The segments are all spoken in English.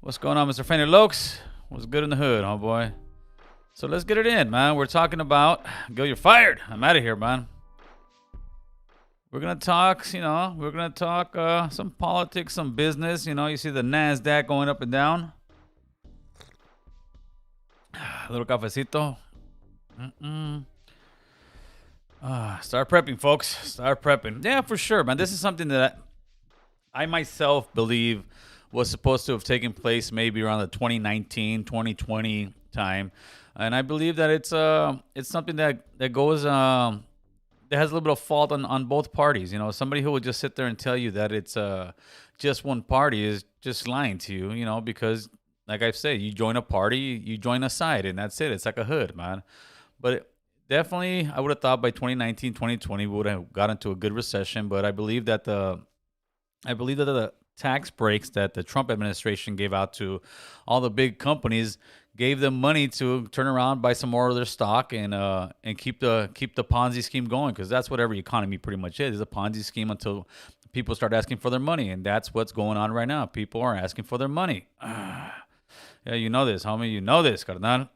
What's going on, Mr. Fanny Lokes? What's good in the hood, homeboy? So let's get it in, man. We're talking about... Go, you're fired. I'm out of here, man. We're going to talk, we're going to talk some politics, some business. You see the NASDAQ going up and down. A little cafecito. Start prepping, folks. Start prepping. Yeah, for sure, man. This is something that I myself believe was supposed to have taken place maybe around the 2019, 2020 time. And I believe that it's something that goes... that has a little bit of fault on both parties. Somebody who would just sit there and tell you that it's just one party is just lying to you, because like I say, you join a party, you join a side, and that's it. It's like a hood, man. But definitely, I would have thought by 2019, 2020, we would have gotten into a good recession. But I believe that the tax breaks that the Trump administration gave out to all the big companies gave them money to turn around, buy some more of their stock, and keep the Ponzi scheme going, because that's what every economy pretty much is a Ponzi scheme until people start asking for their money, and that's what's going on right now. People are asking for their money. Yeah, you know this, homie. You know this, carnal.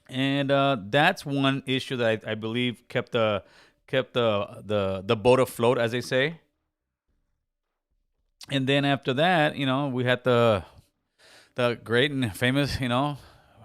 And that's one issue that I believe kept the boat afloat, as they say. And then after that, we had the great and famous,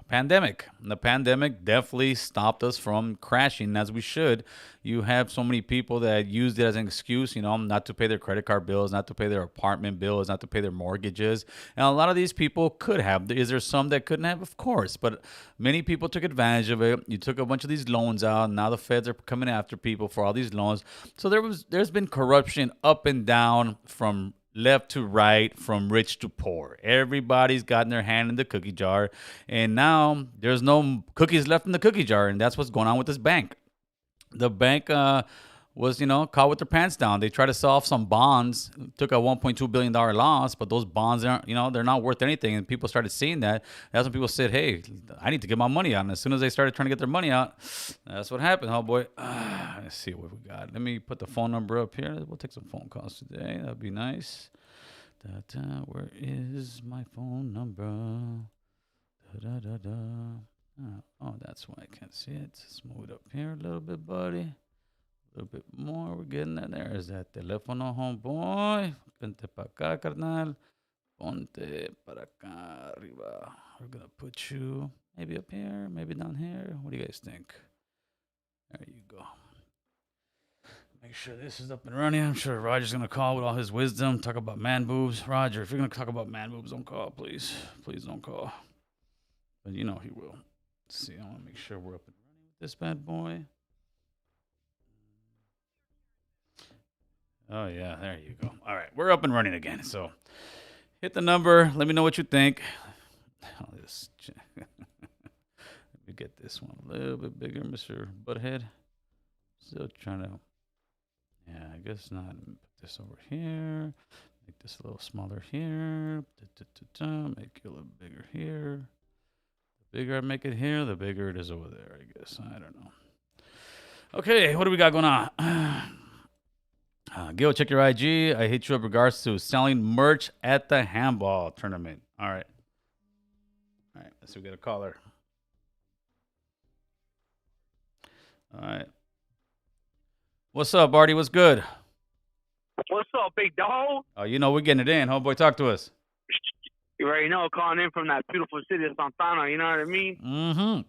pandemic. The pandemic definitely stopped us from crashing, as we should. You have so many people that used it as an excuse, not to pay their credit card bills, not to pay their apartment bills, not to pay their mortgages. And a lot of these people could have. Is there some that couldn't have? Of course. But many people took advantage of it. You took a bunch of these loans out. And now the feds are coming after people for all these loans. So there's been corruption up and down, from left to right, from rich to poor. Everybody's gotten their hand in the cookie jar, and now there's no cookies left in the cookie jar, and that's what's going on with this bank. The bank was, caught with their pants down. They tried to sell off some bonds, took a $1.2 billion loss, but those bonds aren't, they're not worth anything, and people started seeing that. That's when people said, hey, I need to get my money out, and as soon as they started trying to get their money out, that's what happened, oh boy. Let's see what we got. Let me put the phone number up here. We'll take some phone calls today. That'd be nice. Where is my phone number? Oh, that's why I can't see it. Let's move it up here a little bit, buddy. A little bit more. We're getting there. There is that teléfono, homeboy. Vente para acá, carnal. Ponte para acá arriba. We're going to put you maybe up here, maybe down here. What do you guys think? There you go. Make sure this is up and running. I'm sure Roger's going to call with all his wisdom. Talk about man boobs. Roger, if you're going to talk about man boobs, don't call, please. Please don't call. But he will. Let's see. I want to make sure we're up and running with this bad boy. Oh, yeah. There you go. All right. We're up and running again. So hit the number. Let me know what you think. Let me get this one a little bit bigger, Mr. Butthead. Still trying to... Yeah, I guess not. Put this over here. Make this a little smaller here. Make it a little bigger here. The bigger I make it here, the bigger it is over there, I guess. I don't know. Okay, what do we got going on? Gil, check your IG. I hit you up regards to selling merch at the handball tournament. All right. Let's see if we get a caller. All right. What's up, Barty? What's good? What's up, big dog? Oh, we're getting it in. Homeboy, talk to us. You already know, calling in from that beautiful city of Santana, you know what I mean? Mm-hmm.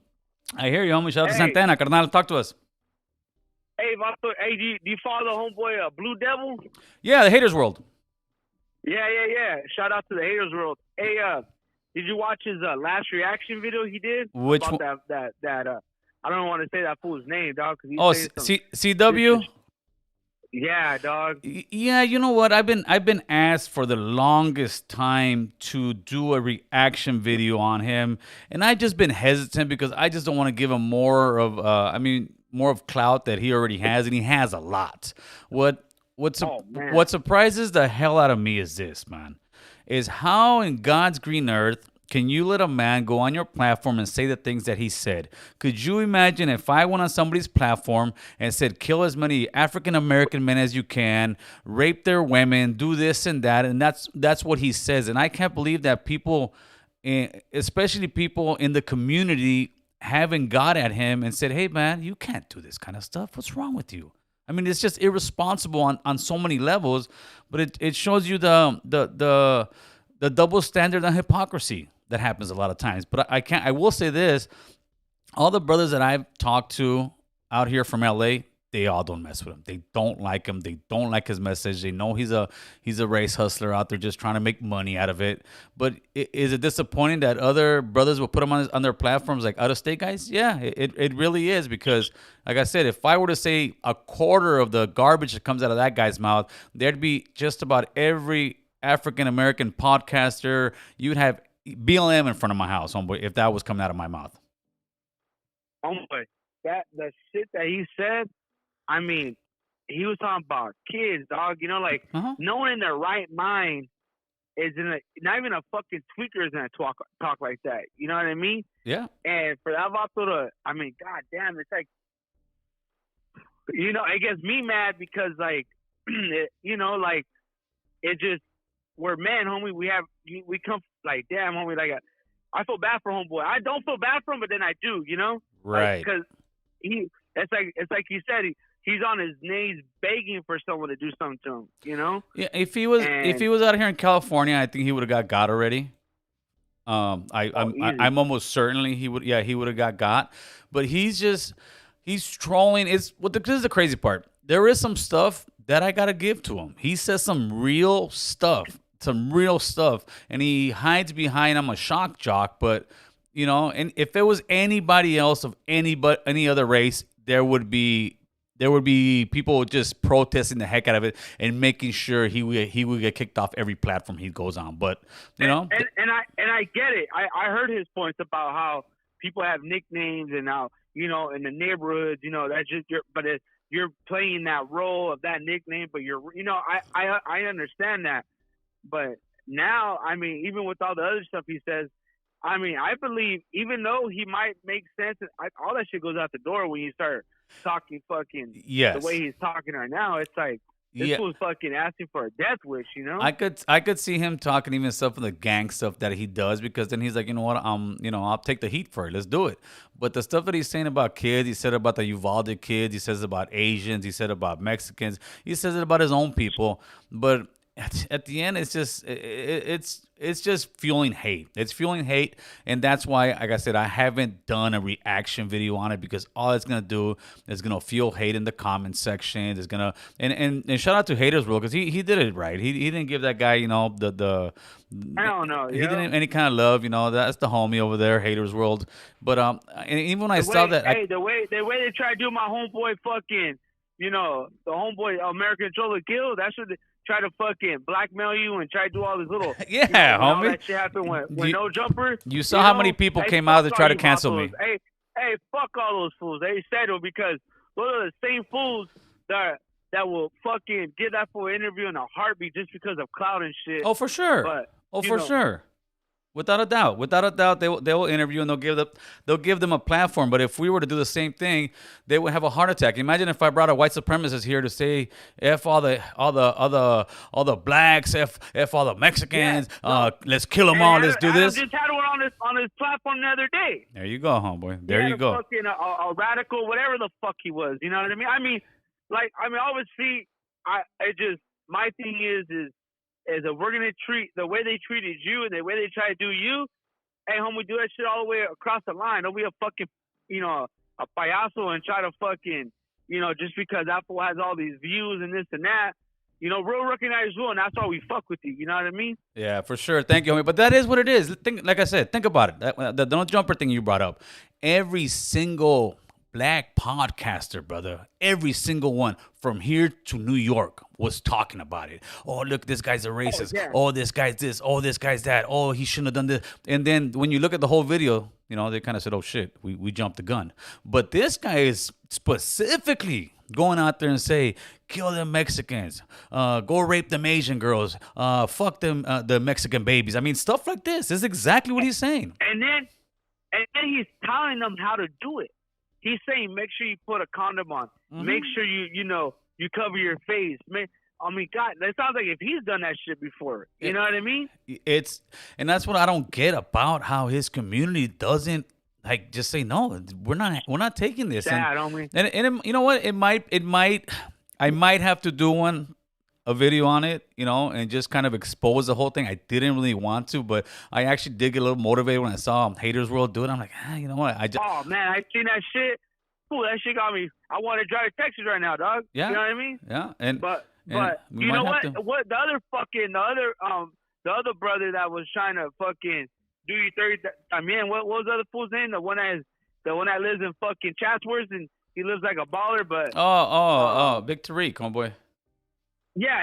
I hear you, homie. Shout out to Santana. Carnal, talk to us. Hey, Vato, do you follow homeboy Blue Devil? Yeah, the Haters World. Yeah. Shout out to the Haters World. Hey, did you watch his last reaction video he did? Which one? That I don't want to say that fool's name, dog. CW? Yeah, dog. Yeah, you know what? I've been asked for the longest time to do a reaction video on him, and I've just been hesitant because I just don't want to give him more of clout that he already has, and he has a lot. What surprises the hell out of me is this, man, is how in God's green earth Can you let a man go on your platform and say the things that he said? Could you imagine if I went on somebody's platform and said, kill as many African American men as you can, rape their women, do this and that, and that's what he says. And I can't believe that people, especially people in the community, haven't got at him and said, hey man, you can't do this kind of stuff. What's wrong with you? I mean, it's just irresponsible on so many levels, but it shows you the double standard and hypocrisy that happens a lot of times. But I will say this: all the brothers that I've talked to out here from LA, they all don't mess with him. They don't like him. They don't like his message. They know he's a race hustler out there just trying to make money out of it. But is it disappointing that other brothers will put him on their platforms like out of state guys? Yeah, it really is, because like I said, if I were to say a quarter of the garbage that comes out of that guy's mouth, there'd be just about every African American podcaster. You'd have BLM in front of my house, homeboy, if that was coming out of my mouth. Homeboy, the shit that he said. I mean, he was talking about kids, dog. You know, like no one in their right mind is not even a fucking tweaker is gonna talk like that. You know what I mean? Yeah. And for that vato to, I mean, goddamn, it's like, you know, it gets me mad because like, you know, like it just, we're men, homie. We come like, damn, homie. Like, I feel bad for homeboy. I don't feel bad for him, but then I do, you know, right? Because it's like you said. He's on his knees begging for someone to do something to him, you know? Yeah, if he was out here in California, I think he would have got already. I'm almost certainly he would have got. But he's trolling. This is the crazy part. There is some stuff that I gotta give to him. He says some real stuff, and he hides behind I'm a shock jock, but you know, and if it was anybody else of any other race, there would be people just protesting the heck out of it and making sure he would get kicked off every platform he goes on. But you know, and I get it. I heard his points about how people have nicknames and how, you know, in the neighborhoods, you know, that's just you're playing that role of that nickname, but you know, I understand that. But now, I mean, even with all the other stuff he says, I mean, I believe even though he might make sense, all that shit goes out the door when you start talking fucking the way he's talking right now. It's like this was fucking asking for a death wish, you know. I could see him talking even stuff of the gang stuff that he does, because then he's like, you know what, you know, I'll take the heat for it. Let's do it. But the stuff that he's saying about kids, he said about the Uvalde kids, he says about Asians, he said about Mexicans, he says it about his own people. But at the end, it's just fueling hate. It's fueling hate, and that's why, like I said, I haven't done a reaction video on it, because all it's gonna do is gonna fuel hate in the comment section. It's gonna and shout out to Haters World, because he did it right. He didn't give that guy, you know, I don't know. He didn't any kind of love, you know. That's the homie over there, Haters World. But and even when I saw that, the way they try to do my homeboy fucking, you know, the homeboy American Controller Kill, that should try to fucking blackmail you and try to do all this little yeah, you know, homie. All that shit happened when No Jumper. You saw how many people came out to try to cancel me. Hey, fuck all those fools. They settled, because those are the same fools that will fucking give that fool an interview in a heartbeat just because of clout and shit. Oh, for sure. But, sure. Without a doubt, they will interview, and they'll give them a platform. But if we were to do the same thing, they would have a heart attack. Imagine if I brought a white supremacist here to say f all the blacks, f all the Mexicans, let's kill them all, let's do this. I just had one on his platform the other day. There you go, homeboy. There you go. Fucking a radical, whatever the fuck he was. You know what I mean? I mean, obviously, my thing is if we're gonna treat the way they treated you and the way they try to do you, hey, homie, do that shit all the way across the line. Don't be a fucking, you know, a payaso and try to fucking, you know, just because Apple has all these views and this and that, you know, real recognize rule, and that's why we fuck with you. You know what I mean? Yeah, for sure. Thank you, homie. But that is what it is. Like I said, think about it. The No Jumper thing you brought up. Every single black podcaster, brother, every single one from here to New York was talking about it. Oh, look, this guy's a racist. Oh, this guy's this. Oh, this guy's that. Oh, he shouldn't have done this. And then when you look at the whole video, they kind of said, "Oh shit, we jumped the gun." But this guy is specifically going out there and say, "Kill them Mexicans, go rape them Asian girls, fuck them the Mexican babies." I mean, stuff like this. This is exactly what he's saying. And then he's telling them how to do it. He's saying, make sure you put a condom on. Make sure you cover your face. I mean, God, that sounds like if he's done that shit before. You know what I mean? And that's what I don't get about how his community doesn't like just say no. We're not taking this. Sad, homie. And you know what? I might have to do a video on it, and just kind of expose the whole thing. I didn't really want to, but I actually did get a little motivated when I saw Haters World do it. I'm like, you know what? Oh man, I seen that shit. Cool, that shit got me. I want to drive to Texas right now, dog. Yeah. You know what I mean? Yeah. But you know what? What the other brother that was trying to fucking do you 30. I mean, what was the other fool's name? The one that lives in fucking Chatsworth and he lives like a baller, but Big Tariq, homeboy. Yeah,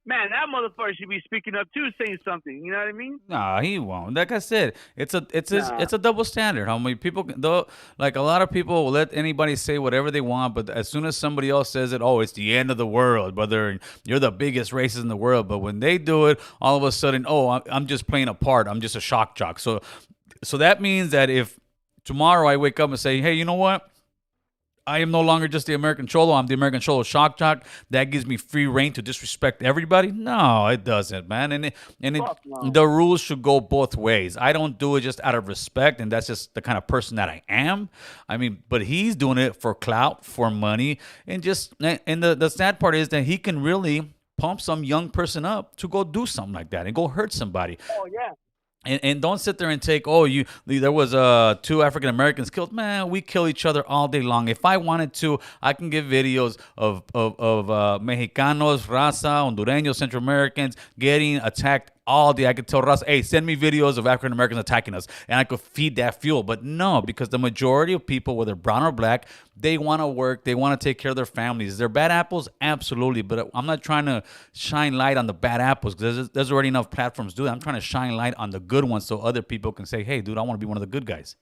that motherfucker should be speaking up too, saying something. You know what I mean? Nah, he won't. Like I said, it's a double standard. How many people, though, like a lot of people will let anybody say whatever they want, but as soon as somebody else says it, oh, it's the end of the world, brother. You're the biggest racist in the world. But when they do it, all of a sudden, oh, I'm just playing a part. I'm just a shock jock. So that means that if tomorrow I wake up and say, hey, you know what? I am no longer just the American Cholo. I'm the American Cholo shock jock. That gives me free reign to disrespect everybody? No, it doesn't, man. The rules should go both ways. I don't do it just out of respect, and that's just the kind of person that I am. I mean, but he's doing it for clout, for money, and the sad part is that he can really pump some young person up to go do something like that and go hurt somebody. Oh, yeah. And don't sit there and take, there was 2 African Americans killed. Man, we kill each other all day long. If I wanted to, I can give videos of Mexicanos, Raza, Hondureños, Central Americans getting attacked all day. I could tell Raza, hey, send me videos of African Americans attacking us, and I could feed that fuel. But no, because the majority of people, whether brown or black, they want to work. They want to take care of their families. They're bad apples, absolutely. But I'm not trying to shine light on the bad apples because there's already enough platforms doing it. I'm trying to shine light on the good ones so other people can say, hey, dude, I want to be one of the good guys.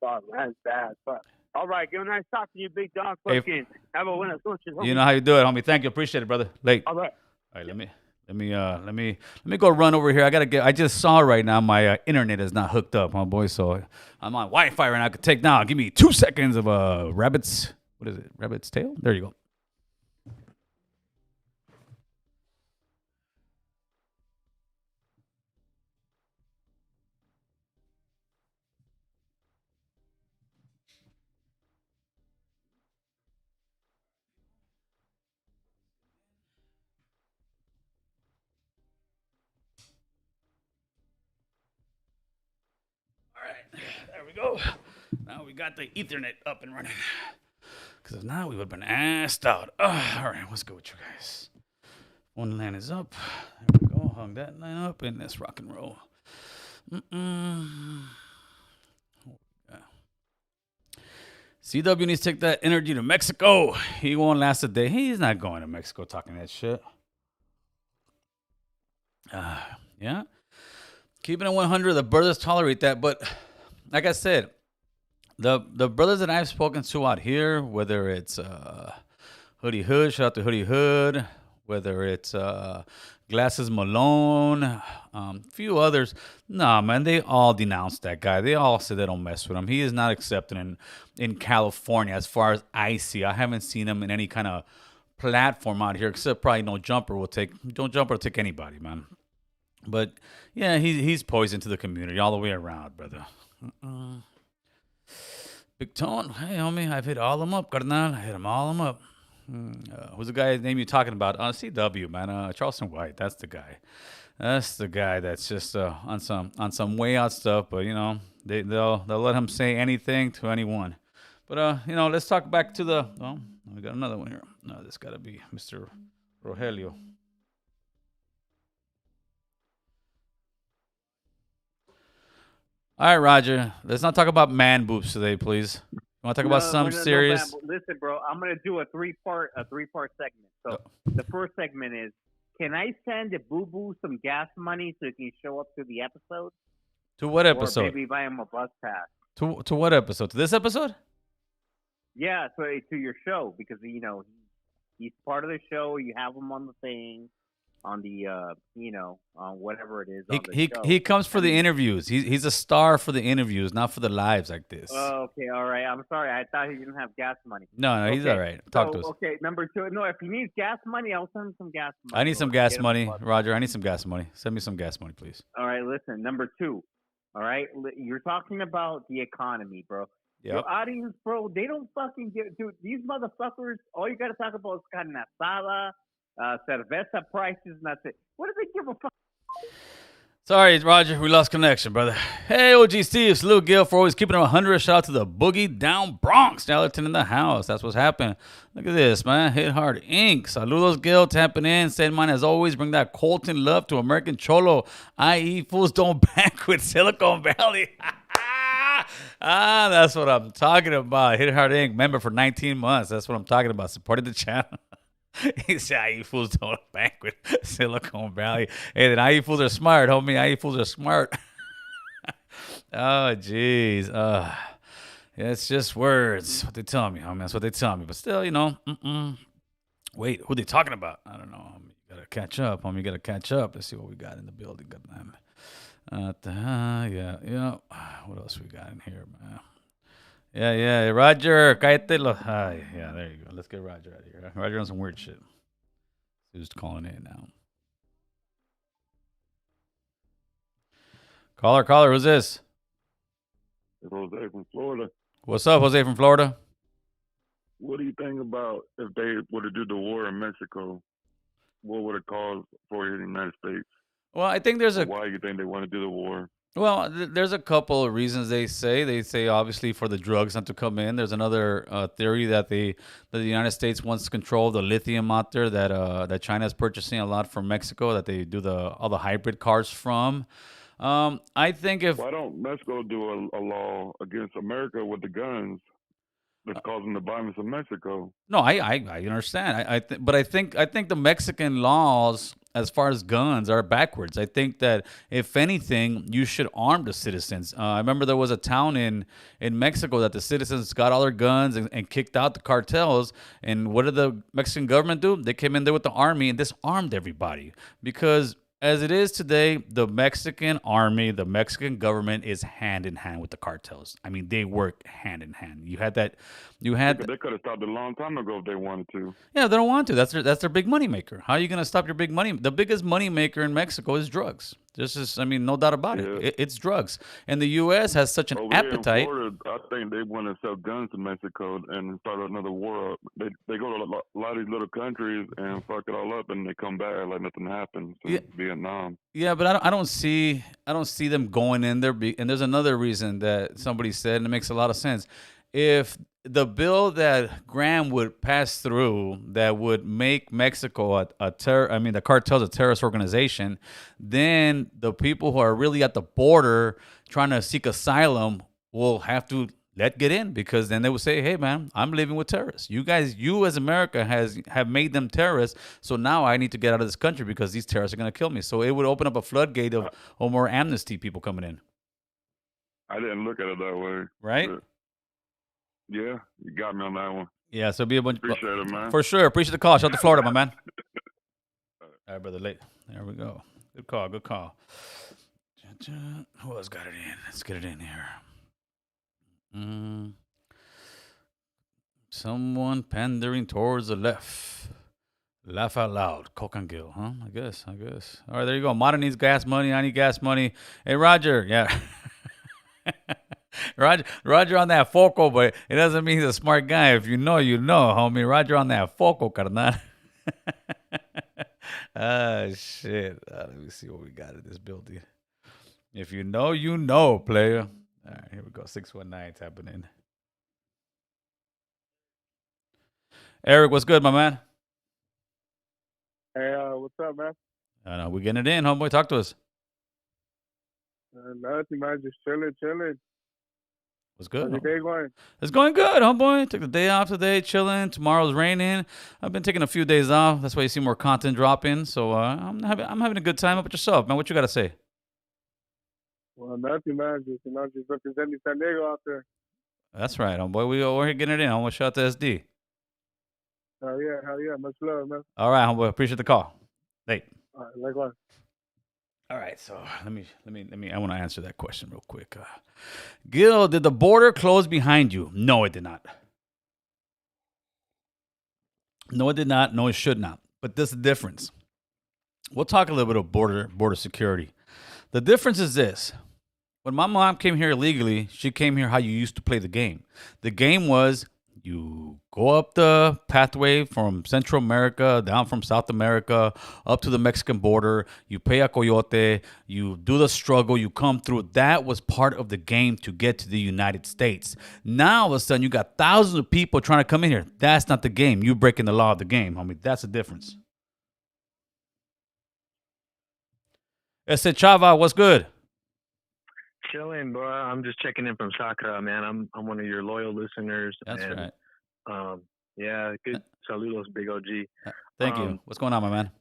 Oh, that's bad. But all right, give a nice talk to you, big dog. Fucking have a winner. You know how you do it, homie. Thank you. Appreciate it, brother. Late. All right. All right, let me go run over here. I just saw right now my internet is not hooked up, homeboy. So I'm on Wi-Fi right now. I could take now. Give me 2 seconds of rabbit's. What is it? Rabbit's tail. There you go. There we go. Now we got the Ethernet up and running. Because if not, we would have been assed out. All right, let's go with you guys. One line is up. There we go. Hung that line up, and let's rock and roll. CW needs to take that energy to Mexico. He won't last a day. He's not going to Mexico talking that shit. Yeah. Keeping it 100, the brothers tolerate that, but like I said, the brothers that I've spoken to out here, whether it's Hoodie Hood, shout out to Hoodie Hood, whether it's Glasses Malone, few others, nah, man, they all denounced that guy. They all say they don't mess with him. He is not accepted in California as far as I see. I haven't seen him in any kind of platform out here, except probably No Jumper will take anybody, man. But yeah, he's poison to the community all the way around, brother. Big Tone, hey homie, I've hit all them up, carnal. I hit them all them up. Who's the guy's name you're talking about? CW, man. Charleston White. That's the guy. That's the guy that's just on some way out stuff. But they'll let him say anything to anyone. But let's talk back to the. Oh, we got another one here. No, this got to be Mr. Rogelio. All right, Roger. Let's not talk about man boobs today, please. You want to talk about something serious? Listen, bro. I'm gonna do a three-part segment. So the first segment is, can I send a boo boo some gas money so it can show up to the episode? To what or episode? maybe buy him a bus pass. To what episode? To this episode? Yeah, so to your show because he's part of the show. You have him on the thing, on the on whatever it is He on the he show. he comes for the interviews. He's a star for the interviews, not for the lives like this. Okay, all right. I'm sorry. I thought he didn't have gas money. No, he's Okay, all right. Talk to us. Okay, number 2. No, if he needs gas money, I'll send him some gas money. I need some Or gas get him money, a bus. Roger. I need some gas money. Send me some gas money, please. All right, listen. Number 2. All right, you're talking about the economy, bro. Yep. Your audience, bro, they don't fucking get, dude. These motherfuckers, all you got to talk about is carne asada, cerveza prices, and that's it. What do they give a fuck? Sorry, Roger. We lost connection, brother. Hey, OG Steve. Salute Gil for always keeping it 100. Shout out to the Boogie Down Bronx. Dallerton in the house. That's what's happening. Look at this, man. Hit Hard Inc. Saludos, Gil. Tapping in. Same mind as always. Bring that Colton love to American Cholo. I.e. fools don't banquet Silicon Valley. That's what I'm talking about. Hit Hard Inc. Member for 19 months. That's what I'm talking about. Supporting the channel. He said, IE fools don't banquet Silicon Valley. Hey, then IE fools are smart, homie. IE fools are smart. Oh, jeez. Yeah, it's just words. What they tell me, homie. That's what they tell me. But still, wait, who they talking about? I don't know, homie. You gotta catch up, homie. You gotta catch up. Let's see what we got in the building. Goddamn. Yeah. What else we got in here, man? Yeah. Roger, cállate lo. Yeah, there you go. Let's get Roger out of here. Roger on some weird shit. Who's calling in now? Caller, who's this? It's Jose from Florida. What's up, Jose from Florida? What do you think about if they were to do the war in Mexico? What would it cause for the United States? Well, I think there's Why do you think they want to do the war? Well, there's a couple of reasons they say. They say obviously for the drugs not to come in. There's another theory that the United States wants to control the lithium out there that China is purchasing a lot from Mexico. That they do all the hybrid cars from. I think if Why don't Mexico do a law against America with the guns that's causing the violence in Mexico? No, I understand. But I think the Mexican laws as far as guns are backwards. I think that if anything, you should arm the citizens. I remember there was a town in Mexico that the citizens got all their guns and kicked out the cartels. And what did the Mexican government do? They came in there with the army and disarmed everybody because. As it is today, the Mexican army, the Mexican government is hand in hand with the cartels. I mean, they work hand in hand. They could have stopped a long time ago if they wanted to. Yeah, they don't want to. That's their big money maker. How are you going to stop your big money? The biggest money maker in Mexico is drugs. No doubt about it. It's drugs. And the U.S. has such an appetite. In Florida, I think they want to sell guns to Mexico and start another war. They go to a lot of these little countries and fuck it all up, and they come back like nothing happened. So Vietnam. Yeah, but I don't see them going in there. And there's another reason that somebody said, and it makes a lot of sense. If the bill that Graham would pass through that would make Mexico the cartel's a terrorist organization, then the people who are really at the border trying to seek asylum will have to get in because then they would say, hey, man, I'm living with terrorists. You as America have made them terrorists, so now I need to get out of this country because these terrorists are going to kill me. So it would open up a floodgate of more amnesty people coming in. I didn't look at it that way. Right? But yeah, you got me on that one. Yeah, so be a bunch. Appreciate it, man. For sure. Appreciate the call. Shout out to Florida, my man. All right, brother. Late. There we go. Good call. Who else got it in? Let's get it in here. Someone pandering towards the left. Laugh out loud. Coke and Gill, huh? I guess. All right, there you go. Modern needs gas money. I need gas money. Hey, Roger. Yeah. Roger on that foco, but it doesn't mean he's a smart guy. If you know, homie. Roger on that foco, carnal. Shit. Let me see what we got in this building. If you know, player. All right, here we go. 619 tapping in. Eric, what's good, my man? Hey, what's up, man? We getting it in, homeboy. Talk to us. Nothing, man. Just chilling. What's good? How's your day going? It's going good, homeboy. Took the day off today, chilling. Tomorrow's raining. I've been taking a few days off. That's why you see more content drop in. So I'm having a good time. How about yourself, man? What you got to say? Well, nothing, man. Just representing San Diego out there. That's right, homeboy. We're getting it in. Homeboy, shout out to SD. Hell yeah. Much love, man. All right, homeboy. Appreciate the call. Hey. All right, likewise. All right, so let me. I want to answer that question real quick. Gil, did the border close behind you? No, it did not. No, it did not. No, it should not. But there's a difference. We'll talk a little bit of border security. The difference is this. When my mom came here illegally, she came here how you used to play the game. The game was you go up the pathway from Central America, down from South America, up to the Mexican border. You pay a coyote. You do the struggle. You come through. That was part of the game to get to the United States. Now, all of a sudden, you got thousands of people trying to come in here. That's not the game. You're breaking the law of the game, homie. That's the difference. Ese Chava, what's good? Chilling, bro. I'm just checking in from Sakura, man. I'm one of your loyal listeners. That's and, right. Yeah, good. Saludos, big OG. Thank you. What's going on, my man?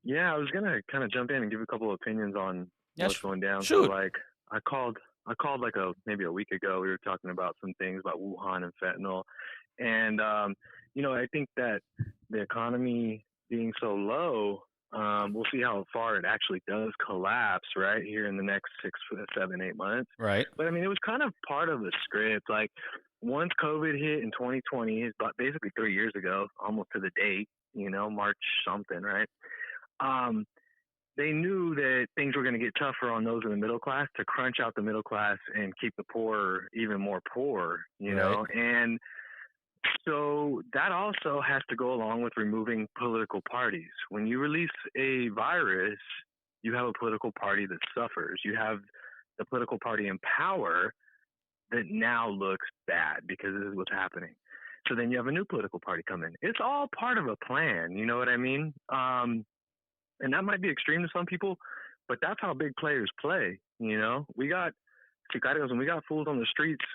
Yeah, I was gonna kind of jump in and give a couple of opinions on what's going down. Shoot. So, like, I called like maybe a week ago. We were talking about some things about Wuhan and fentanyl, and I think that the economy being so low. We'll see how far it actually does collapse, right, here in the next 6, 7, 8 months. Right. But, I mean, it was kind of part of the script. Like, once COVID hit in 2020, it's basically 3 years ago, almost to the date, March something, right? They knew that things were going to get tougher on those in the middle class to crunch out the middle class and keep the poor even more poor, you know? And so that also has to go along with removing political parties. When you release a virus, you have a political party that suffers. You have the political party in power that now looks bad because this is what's happening. So then you have a new political party come in. It's all part of a plan. You know what I mean? And that might be extreme to some people, but that's how big players play. We got sicarios and we got fools on the streets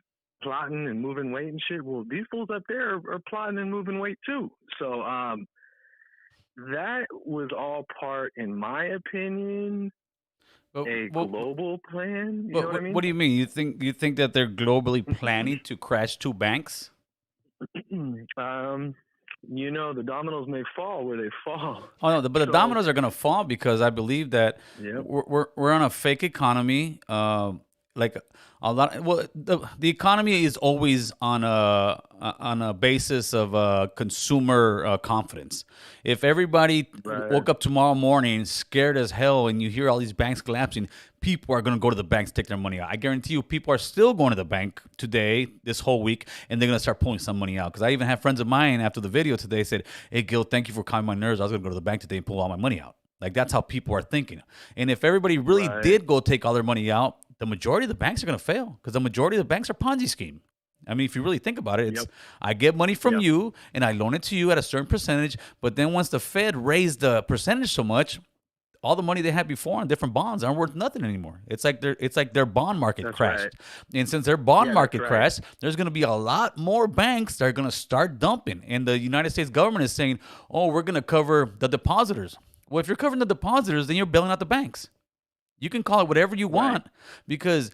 plotting and moving weight and shit. Well, these fools up there are plotting and moving weight too. So that was all part, in my opinion, a global plan. You know what I mean? What do you mean? You think that they're globally planning to crash 2 banks? The dominoes may fall where they fall. Oh no, but the dominoes are going to fall because I believe that we're on a fake economy. Like a lot. Well, the economy is always on a basis of consumer confidence. If everybody woke up tomorrow morning scared as hell, and you hear all these banks collapsing, people are going to go to the banks to take their money out. I guarantee you, people are still going to the bank today, this whole week, and they're going to start pulling some money out. Because I even have friends of mine after the video today said, "Hey, Gil, thank you for calming my nerves. I was going to go to the bank today and pull all my money out." Like, that's how people are thinking. And if everybody really did go take all their money out, the majority of the banks are going to fail because the majority of the banks are Ponzi scheme. I mean, if you really think about it, it's I get money from you and I loan it to you at a certain percentage. But then once the Fed raised the percentage so much, all the money they had before on different bonds aren't worth nothing anymore. It's like their bond market crashed. Right. And since their bond market crashed, there's going to be a lot more banks that are going to start dumping. And the United States government is saying, oh, we're going to cover the depositors. Well, if you're covering the depositors, then you're bailing out the banks. You can call it whatever you want because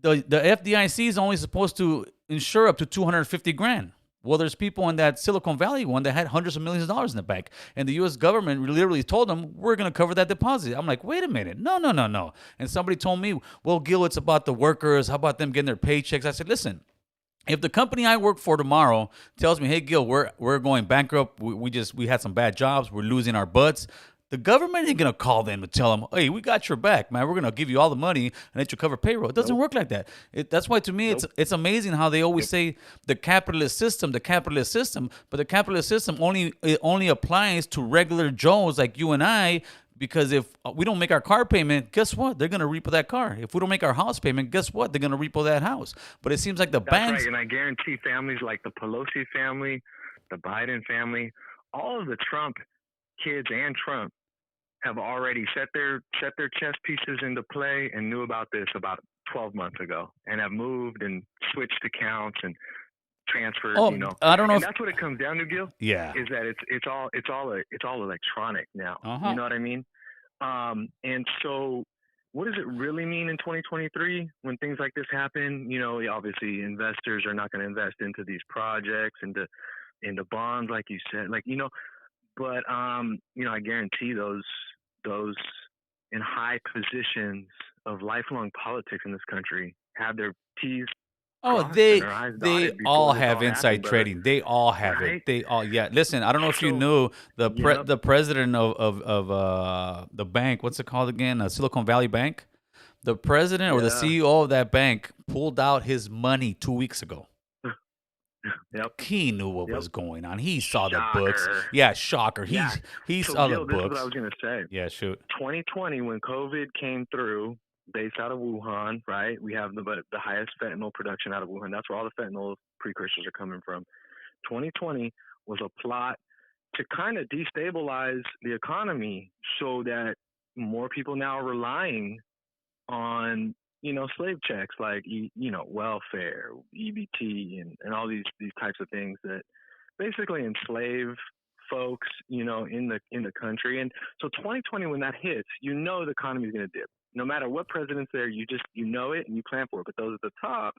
the FDIC is only supposed to insure up to $250,000. Well, there's people in that Silicon Valley one that had hundreds of millions of dollars in the bank. And the U.S. government literally told them, we're going to cover that deposit. I'm like, wait a minute. No. And somebody told me, well, Gil, it's about the workers. How about them getting their paychecks? I said, listen, if the company I work for tomorrow tells me, hey, Gil, we're going bankrupt. We had some bad jobs. We're losing our butts. The government ain't going to call them and tell them, hey, we got your back, man. We're going to give you all the money and let you cover payroll. It doesn't work like that. That's why, to me, it's amazing how they always say the capitalist system, but the capitalist system only applies to regular Joes like you and I, because if we don't make our car payment, guess what? They're going to repo that car. If we don't make our house payment, guess what? They're going to repo that house. But it seems like the banks... That's right, and I guarantee families like the Pelosi family, the Biden family, all of the Trump kids and Trump have already set their chess pieces into play and knew about this about 12 months ago and have moved and switched accounts and transferred. I don't know. That's what it comes down to, Gil. Yeah, is that it's all electronic now. You know what I mean? And so what does it really mean in 2023 when things like this happen? You know, obviously investors are not going to invest into these projects, into bonds, like you said, like, you know, but you know, I guarantee those in high positions of lifelong politics in this country have their T's Oh, crossed and their I's they dotted before all this have all happened, inside brother. trading. They all have it. Right? They all, yeah. Listen, I don't know if you So, knew yep, the president of the bank. What's it called again? Silicon Valley Bank. The president or the yeah, CEO of that bank pulled out his money 2 weeks ago. yep, He knew what yep. was going on. He saw the books. Shocker. Yeah, shocker. Yeah. He So, saw the Gil, this is what books. I was gonna say. Yeah, shoot. 2020, when COVID came through, based out of Wuhan, right? We have the highest fentanyl production out of Wuhan. That's where all the fentanyl precursors are coming from. 2020 was a plot to kind of destabilize the economy so that more people now are relying on, you know, slave checks like, you know, welfare, EBT, and all these types of things that basically enslave folks, you know, in the country. And so 2020, when that hits, you know the economy is going to dip. No matter what president's there, you know it and you plan for it. But those at the top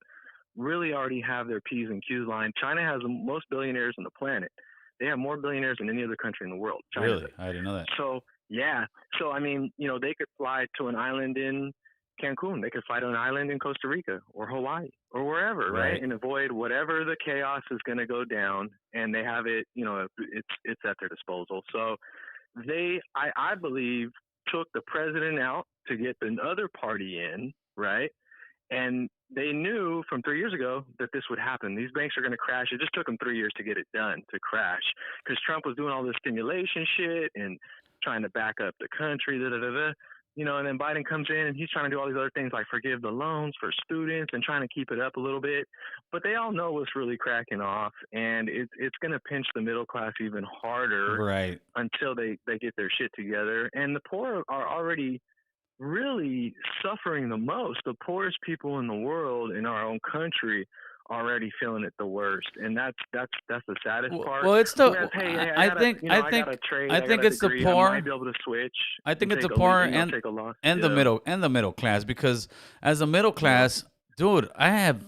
really already have their P's and Q's lined. China has the most billionaires on the planet. They have more billionaires than any other country in the world. China Really? does. I didn't know that. So, yeah. So, I mean, you know, they could fly to an island in Cancun. They could fly to an island in Costa Rica or Hawaii or wherever, right? And avoid whatever the chaos is going to go down. And they have it, you know, it's at their disposal. So they, I believe, took the president out to get the other party in, right? And they knew from 3 years ago that this would happen. These banks are going to crash. It just took them 3 years to get it done, to crash, because Trump was doing all this stimulation shit and trying to back up the country, you know, and then Biden comes in and he's trying to do all these other things like forgive the loans for students and trying to keep it up a little bit. But they all know what's really cracking off, and it's going to pinch the middle class even harder, Right. until they get their shit together. And the poor are already really suffering the most. The poorest people in the world, in our own country, already feeling it the worst, and that's the saddest part. Well, it's the. Whereas, hey, I gotta, think. you know, I think. got a trade, I think it's the degree, poor. I might be able to switch. I think it's the take a poor lead, you know, and take a loss. the middle class, because as a middle class, dude, I have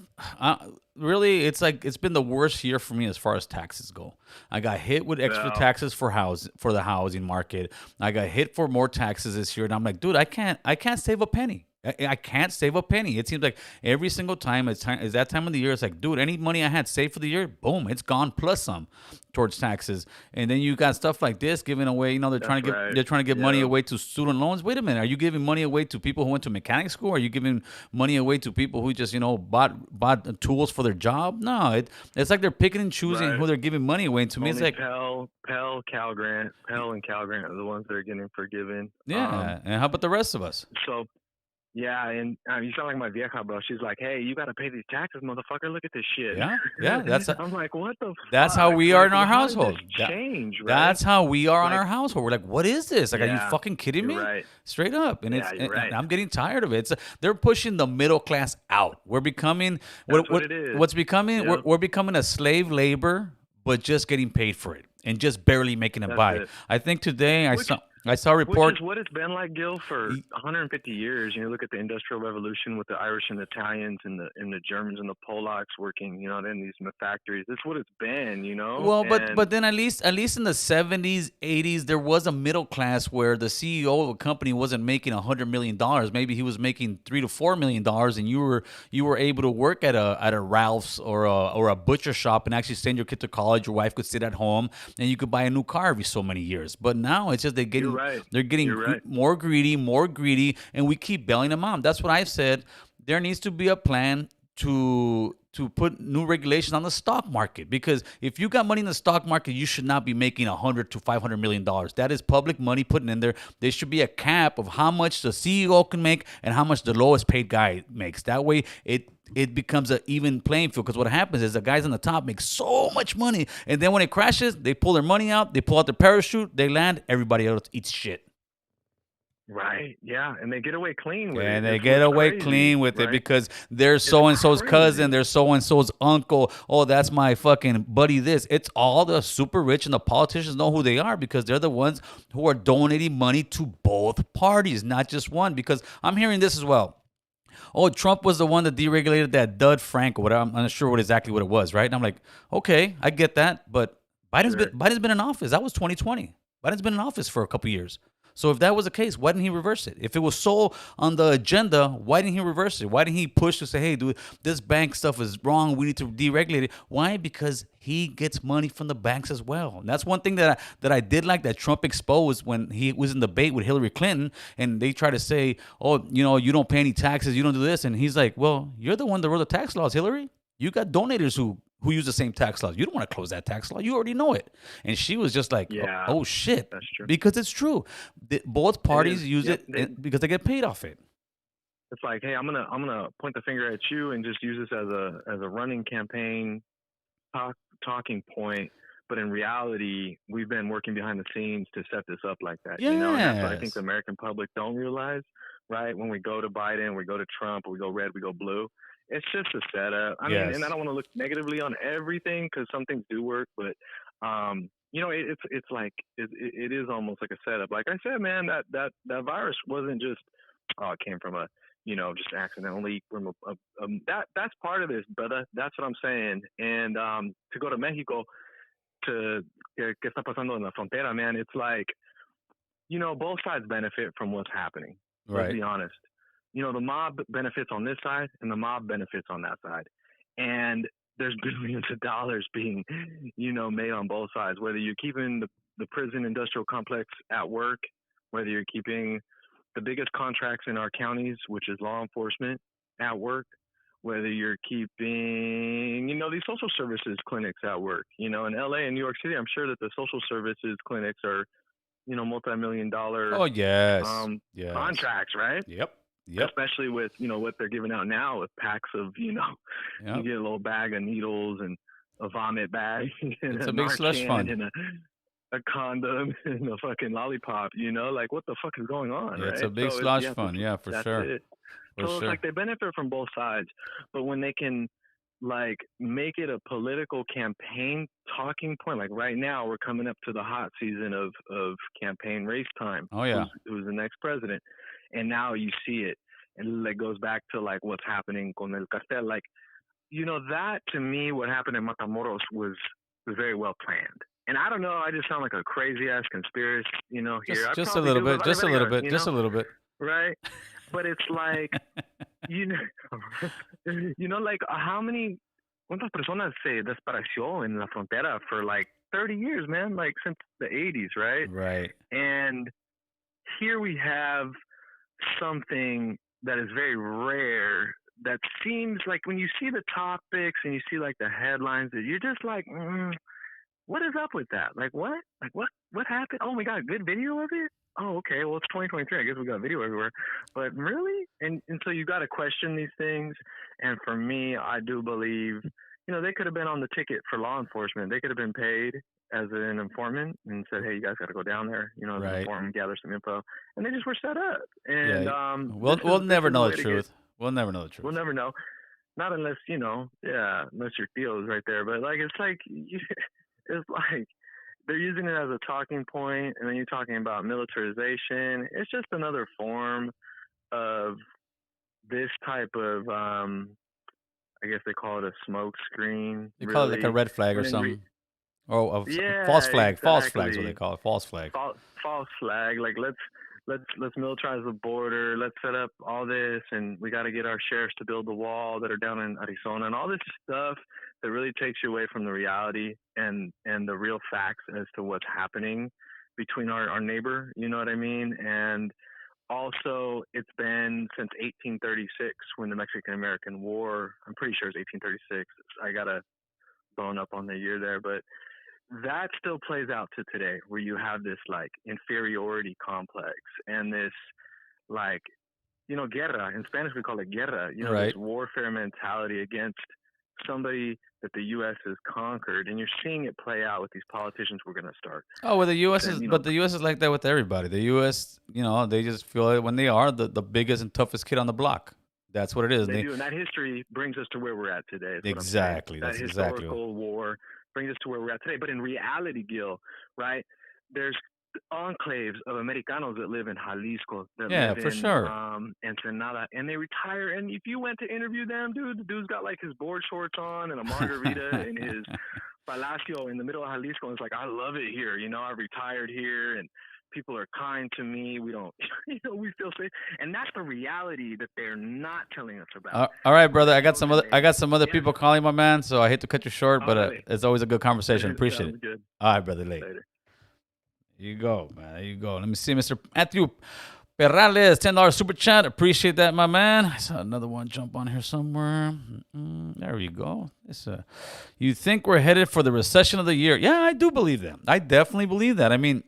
really, it's like it's been the worst year for me as far as taxes go. I got hit with extra taxes for the housing market. I got hit for more taxes this year, and I'm like, dude, I can't save a penny. I can't save a penny. It seems like every single time it's that time of the year, it's like, dude, any money I had saved for the year, boom, it's gone plus some towards taxes. And then you got stuff like this giving away. You know, they're trying to give money away to student loans. Wait a minute, are you giving money away to people who went to mechanic school? Are you giving money away to people who just, you know, bought tools for their job? No, it's like they're picking and choosing who they're giving money away to. Me, it's like Pell, Cal Grant are the ones that are getting forgiven. Yeah, and how about the rest of us? So. Yeah, and you sound like my vieja, bro. She's like, "Hey, you got to pay these taxes, motherfucker. Look at this shit." Yeah. I'm like, "What the?" That's how we are in our household. Change, right? That's how we are on our household. We're like, "What is this? Like, are you fucking kidding me?" Right. Straight up, and you're right. and I'm getting tired of it. They're pushing the middle class out. We're becoming what it is. What's becoming? Yep. We're becoming a slave labor, but just getting paid for it and just barely making it by. I think today I saw a report. Which is what it's been like, Gil, for 150 years. You know, look at the Industrial Revolution with the Irish and the Italians and the Germans and the Polacks working, you know, in these factories. That's what it's been, you know. Well, but then at least in the 70s, 80s, there was a middle class where the CEO of a company wasn't making $100 million. Maybe he was making $3 to $4 million, and you were able to work at a Ralph's or a butcher shop and actually send your kid to college. Your wife could sit at home, and you could buy a new car every so many years. But now it's just they're getting more greedy, and we keep bailing them out. That's what I've said. There needs to be a plan to put new regulations on the stock market, because if you got money in the stock market, you should not be making $100 to $500 million. That is public money putting in there. There should be a cap of how much the CEO can make and how much the lowest paid guy makes. That way, it becomes an even playing field, because what happens is the guys on the top make so much money, and then when it crashes, they pull their money out, they pull out their parachute, they land, everybody else eats shit. Right. Yeah, and they get away clean with it. And they It's get what's away crazy, clean with it right? because they're It's so and so's cousin, crazy. they're so and so's uncle. Oh, that's my fucking buddy. This. It's all the super rich and the politicians know who they are because they're the ones who are donating money to both parties, not just one. Because I'm hearing this as well. Oh, Trump was the one that deregulated that Dud Frank or whatever. I'm not sure exactly what it was, right? And I'm like, okay, I get that, but Sure. Biden's been in office. That was 2020. Biden's been in office for a couple years. So if that was the case, why didn't he reverse it? If it was so on the agenda, why didn't he reverse it? Why didn't he push to say, hey, dude, this bank stuff is wrong. We need to deregulate it. Why? Because he gets money from the banks as well. And that's one thing that I did like that Trump exposed when he was in debate with Hillary Clinton, and they try to say, oh, you don't pay any taxes, you don't do this, and he's like, well, you're the one that wrote the tax laws, Hillary. You got donators who use the same tax laws. You don't want to close that tax law. You already know it. And she was just like, Yeah, oh shit, that's true. because it's true. Both parties use Yep. it because they get paid off it. It's like, hey, I'm gonna point the finger at you and just use this as a running campaign talking point. But in reality, we've been working behind the scenes to set this up like that. Yes. You know, and that's what I think the American public don't realize, right? When we go to Biden, we go to Trump, we go red, we go blue. It's just a setup. I mean, and I don't want to look negatively on everything because some things do work, but you know, it's like it is almost like a setup. Like I said, man, that virus wasn't just it came from a just accidental leak from that's part of this, brother. That's what I'm saying. And to go to Mexico to que está pasando en la frontera, man, it's like both sides benefit from what's happening. Right. Let's be honest. The mob benefits on this side and the mob benefits on that side. And there's billions of dollars being, made on both sides, whether you're keeping the prison industrial complex at work, whether you're keeping the biggest contracts in our counties, which is law enforcement, at work, whether you're keeping, these social services clinics at work. In LA and New York City, I'm sure that the social services clinics are, multi-million-dollar Oh yes. Yes. contracts, right? Yep. Especially with what they're giving out now with packs of you get a little bag of needles and a vomit bag and It's a big slush fund and a condom and a fucking lollipop. Like what the fuck is going on? Yeah, right? it's a big slush fund. Yeah, for sure. It. So it's like they benefit from both sides, but when they can like make it a political campaign talking point, like right now we're coming up to the hot season of campaign race time. Oh yeah. Who's the next president? And now you see it, and it goes back to like what's happening con el cartel. Like, that to me, what happened in Matamoros was very well planned. And I don't know, I just sound like a crazy ass conspiracist, here. Just a little bit, just a little bit, just a little bit. Right? But it's like, like how many, cuántas personas se desapareció en la frontera for like 30 years, man, like since the 80s, right? Right. And here we have something that is very rare that seems like when you see the topics and you see like the headlines that you're just like what is up with that? Like what happened? Oh, we got a good video of it. Oh, okay, well it's 2023, I guess we got video everywhere, but really? And so you got to question these things. And for me, I do believe they could have been on the ticket for law enforcement. They could have been paid as an informant and said, hey, you guys got to go down there, as an informant, gather some info. And they just were set up. And we'll never know the truth. We'll never know the truth. We'll never know. Not unless, unless your deal is right there. But like, it's like they're using it as a talking point, and then you're talking about militarization. It's just another form of this type of I guess they call it a smoke screen. They call it like a red flag or something. False flag. Exactly. False flag is what they call it. False flag. False flag. Like let's militarize the border. Let's set up all this, and we got to get our sheriffs to build the wall that are down in Arizona, and all this stuff that really takes you away from the reality and the real facts as to what's happening between our neighbor. You know what I mean? And also, it's been since 1836 when the Mexican-American War. I'm pretty sure it's 1836. I gotta bone up on the year there, but that still plays out to today, where you have this like inferiority complex and this like guerra. In Spanish we call it guerra. Right. This warfare mentality against somebody that the U.S. has conquered, and you're seeing it play out with these politicians we're going to start. Oh, well, the U.S. Then, is, you know, but the U.S. is like that with everybody. The U.S., they just feel like when they are the biggest and toughest kid on the block. That's what it is. They do, and that history brings us to where we're at today. Is Exactly. What I'm saying. That's that exactly. historical war brings us to where we're at today. But in reality, Gil, right? There's enclaves of Americanos that live in Jalisco, that live for in sure. Ensenada, and they retire. And if you went to interview them, dude, the dude's got like his board shorts on and a margarita in his palacio in the middle of Jalisco. And it's like, I love it here. I retired here, and people are kind to me. We don't, we feel safe, and that's the reality that they're not telling us about. All right, brother. I got some other people calling, my man. So I hate to cut you short, but it's always a good conversation. Appreciate it. Good. All right, brother. Later. There you go, man. There you go. Let me see, Mr. Matthew Perales, $10 super chat. Appreciate that, my man. I saw another one jump on here somewhere. There we go. You think we're headed for the recession of the year? Yeah, I do believe that. I definitely believe that. I mean,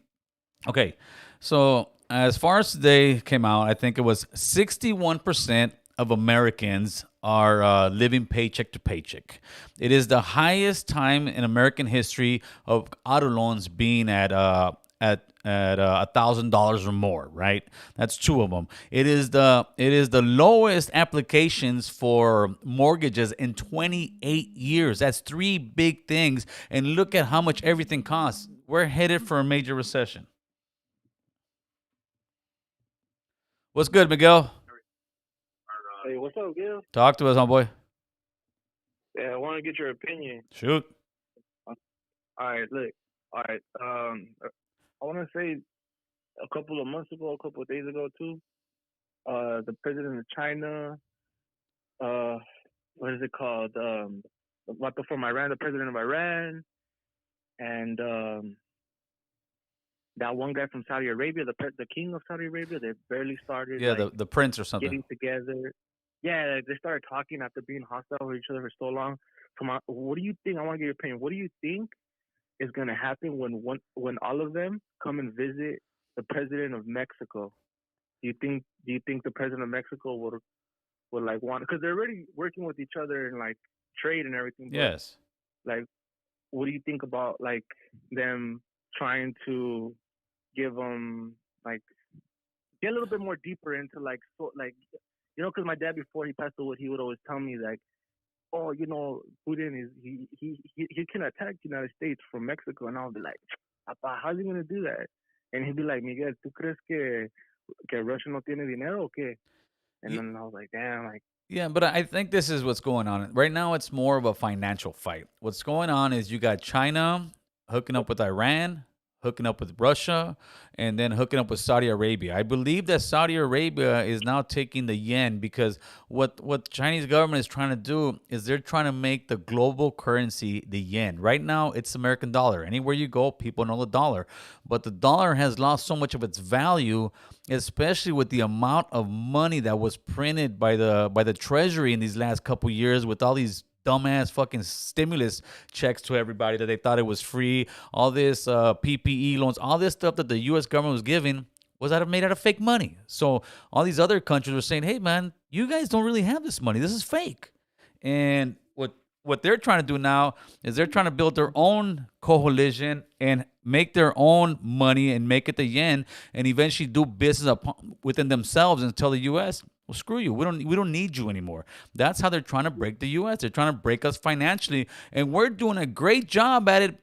okay. So as far as today came out, I think it was 61% of Americans are living paycheck to paycheck. It is the highest time in American history of auto loans being at $1,000 or more, right? That's two of them. It is the lowest applications for mortgages in 28 years. That's three big things. And look at how much everything costs. We're headed for a major recession. What's good, Miguel? Hey, what's up, Gil? Talk to us, homeboy. Yeah, I want to get your opinion. Shoot. All right, look. All right. I want to say a couple of months ago, a couple of days ago too, the president of China, what is it called? From Iran, the president of Iran, and that one guy from Saudi Arabia, the king of Saudi Arabia, they barely started. Yeah, the prince or something. Getting together. Yeah, they started talking after being hostile with each other for so long. What do you think? I want to get your opinion. What do you think is going to happen when all of them come and visit the president of Mexico? Do you think the president of Mexico would like want, because they're already working with each other in like trade and everything. Yes. Like, what do you think about like them trying to give them like get a little bit more deeper into like because my dad before he passed away, he would always tell me like, oh, Putin is he can attack the United States from Mexico, and I'll be like, Papa, how's he gonna do that? And he'd be like, Miguel, ¿tú crees que Russia no tiene dinero o qué? And then I was like, damn, like. Yeah, but I think this is what's going on. Right now, it's more of a financial fight. What's going on is you got China hooking up with Iran, hooking up with Russia, and then hooking up with Saudi Arabia. I believe that Saudi Arabia is now taking the yen because what the Chinese government is trying to do is they're trying to make the global currency the yen. Right now, it's American dollar. Anywhere you go, people know the dollar. But the dollar has lost so much of its value, especially with the amount of money that was printed by the Treasury in these last couple years with all these dumbass fucking stimulus checks to everybody that they thought it was free. All this PPE loans, all this stuff that the U.S. government was giving was made out of fake money. So all these other countries were saying, hey, man, you guys don't really have this money. This is fake. And what they're trying to do now is they're trying to build their own coalition and make their own money and make it the yen and eventually do business within themselves and tell the U.S., well, screw you. We don't need you anymore. That's how they're trying to break the U.S. They're trying to break us financially, and we're doing a great job at it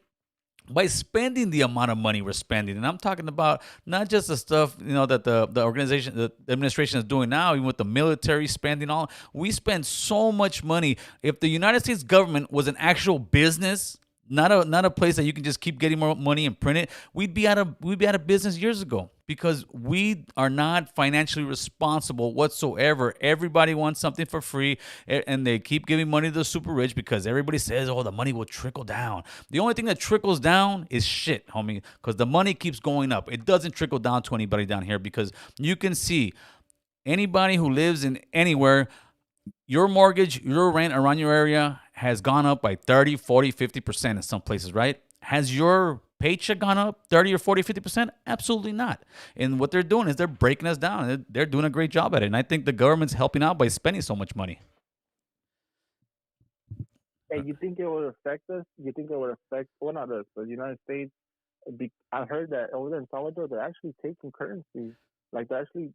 by spending the amount of money we're spending. And I'm talking about not just the stuff that the organization, the administration is doing now, even with the military spending. All we spend so much money. If the United States government was an actual business, not a place that you can just keep getting more money and print it, we'd be out of business years ago because we are not financially responsible whatsoever. Everybody wants something for free, and they keep giving money to the super rich because everybody says, oh, the money will trickle down. The only thing that trickles down is shit, homie, because the money keeps going up. It doesn't trickle down to anybody down here because you can see anybody who lives in anywhere, your mortgage, your rent around your area has gone up by 30, 40, 50% in some places, right? Has your paycheck gone up 30 or 40, 50%? Absolutely not. And what they're doing is they're breaking us down. They're doing a great job at it. And I think the government's helping out by spending so much money. Hey, you think it would affect us? You think it would affect, well, not us, but the United States? I heard that over there in Salvador, they're actually taking currency. Like, they're actually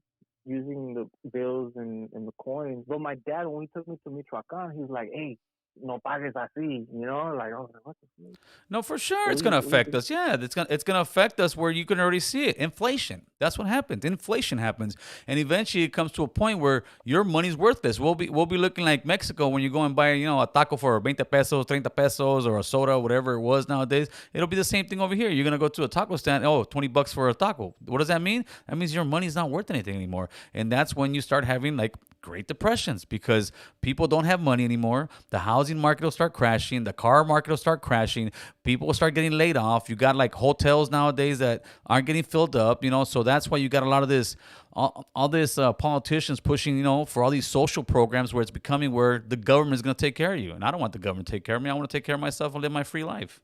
using the bills and the coins. But my dad, when he took me to Michoacan, he was like, hey, no pagues así, you know? Like, I was like, what the fuck? No, for sure, So it's gonna affect us. Yeah, it's gonna affect us where you can already see it. Inflation. That's what happens. Inflation happens, and eventually it comes to a point where your money's worthless. We'll be looking like Mexico when you go and buy a taco for 20 pesos, 30 pesos, or a soda, whatever it was nowadays. It'll be the same thing over here. You're gonna go to a taco stand. Oh, $20 for a taco. What does that mean? That means your money's not worth anything anymore, and that's when you start having like Great Depressions because people don't have money anymore. The housing market will start crashing. The car market will start crashing. People will start getting laid off. You got like hotels nowadays that aren't getting filled up, So that's why you got a lot of this, all this politicians pushing, for all these social programs where it's becoming where the government is going to take care of you. And I don't want the government to take care of me. I want to take care of myself and live my free life.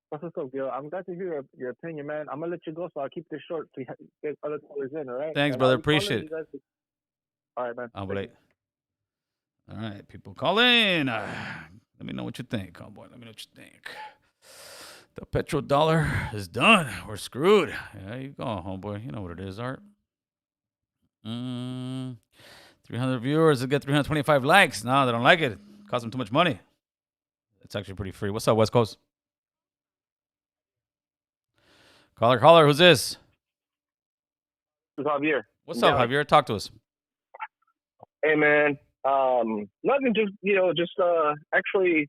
What's up, Gil? I'm glad to hear your opinion, man. I'm gonna let you go, so I'll keep this short so you get other callers in. All right? Thanks, And brother. I'll be calling Appreciate you it. guys. All right, man. All right, people call in. Let me know what you think, cowboy. Let me know what you think. The petrodollar is done. We're screwed. There you go, homeboy. You know what it is, Art. 300 viewers to get 325 likes. No, they don't like it. It costs them too much money. It's actually pretty free. What's up, West Coast? Caller, who's this? This is Javier. What's up, Javier? Talk to us. Hey, man. Nothing. Just actually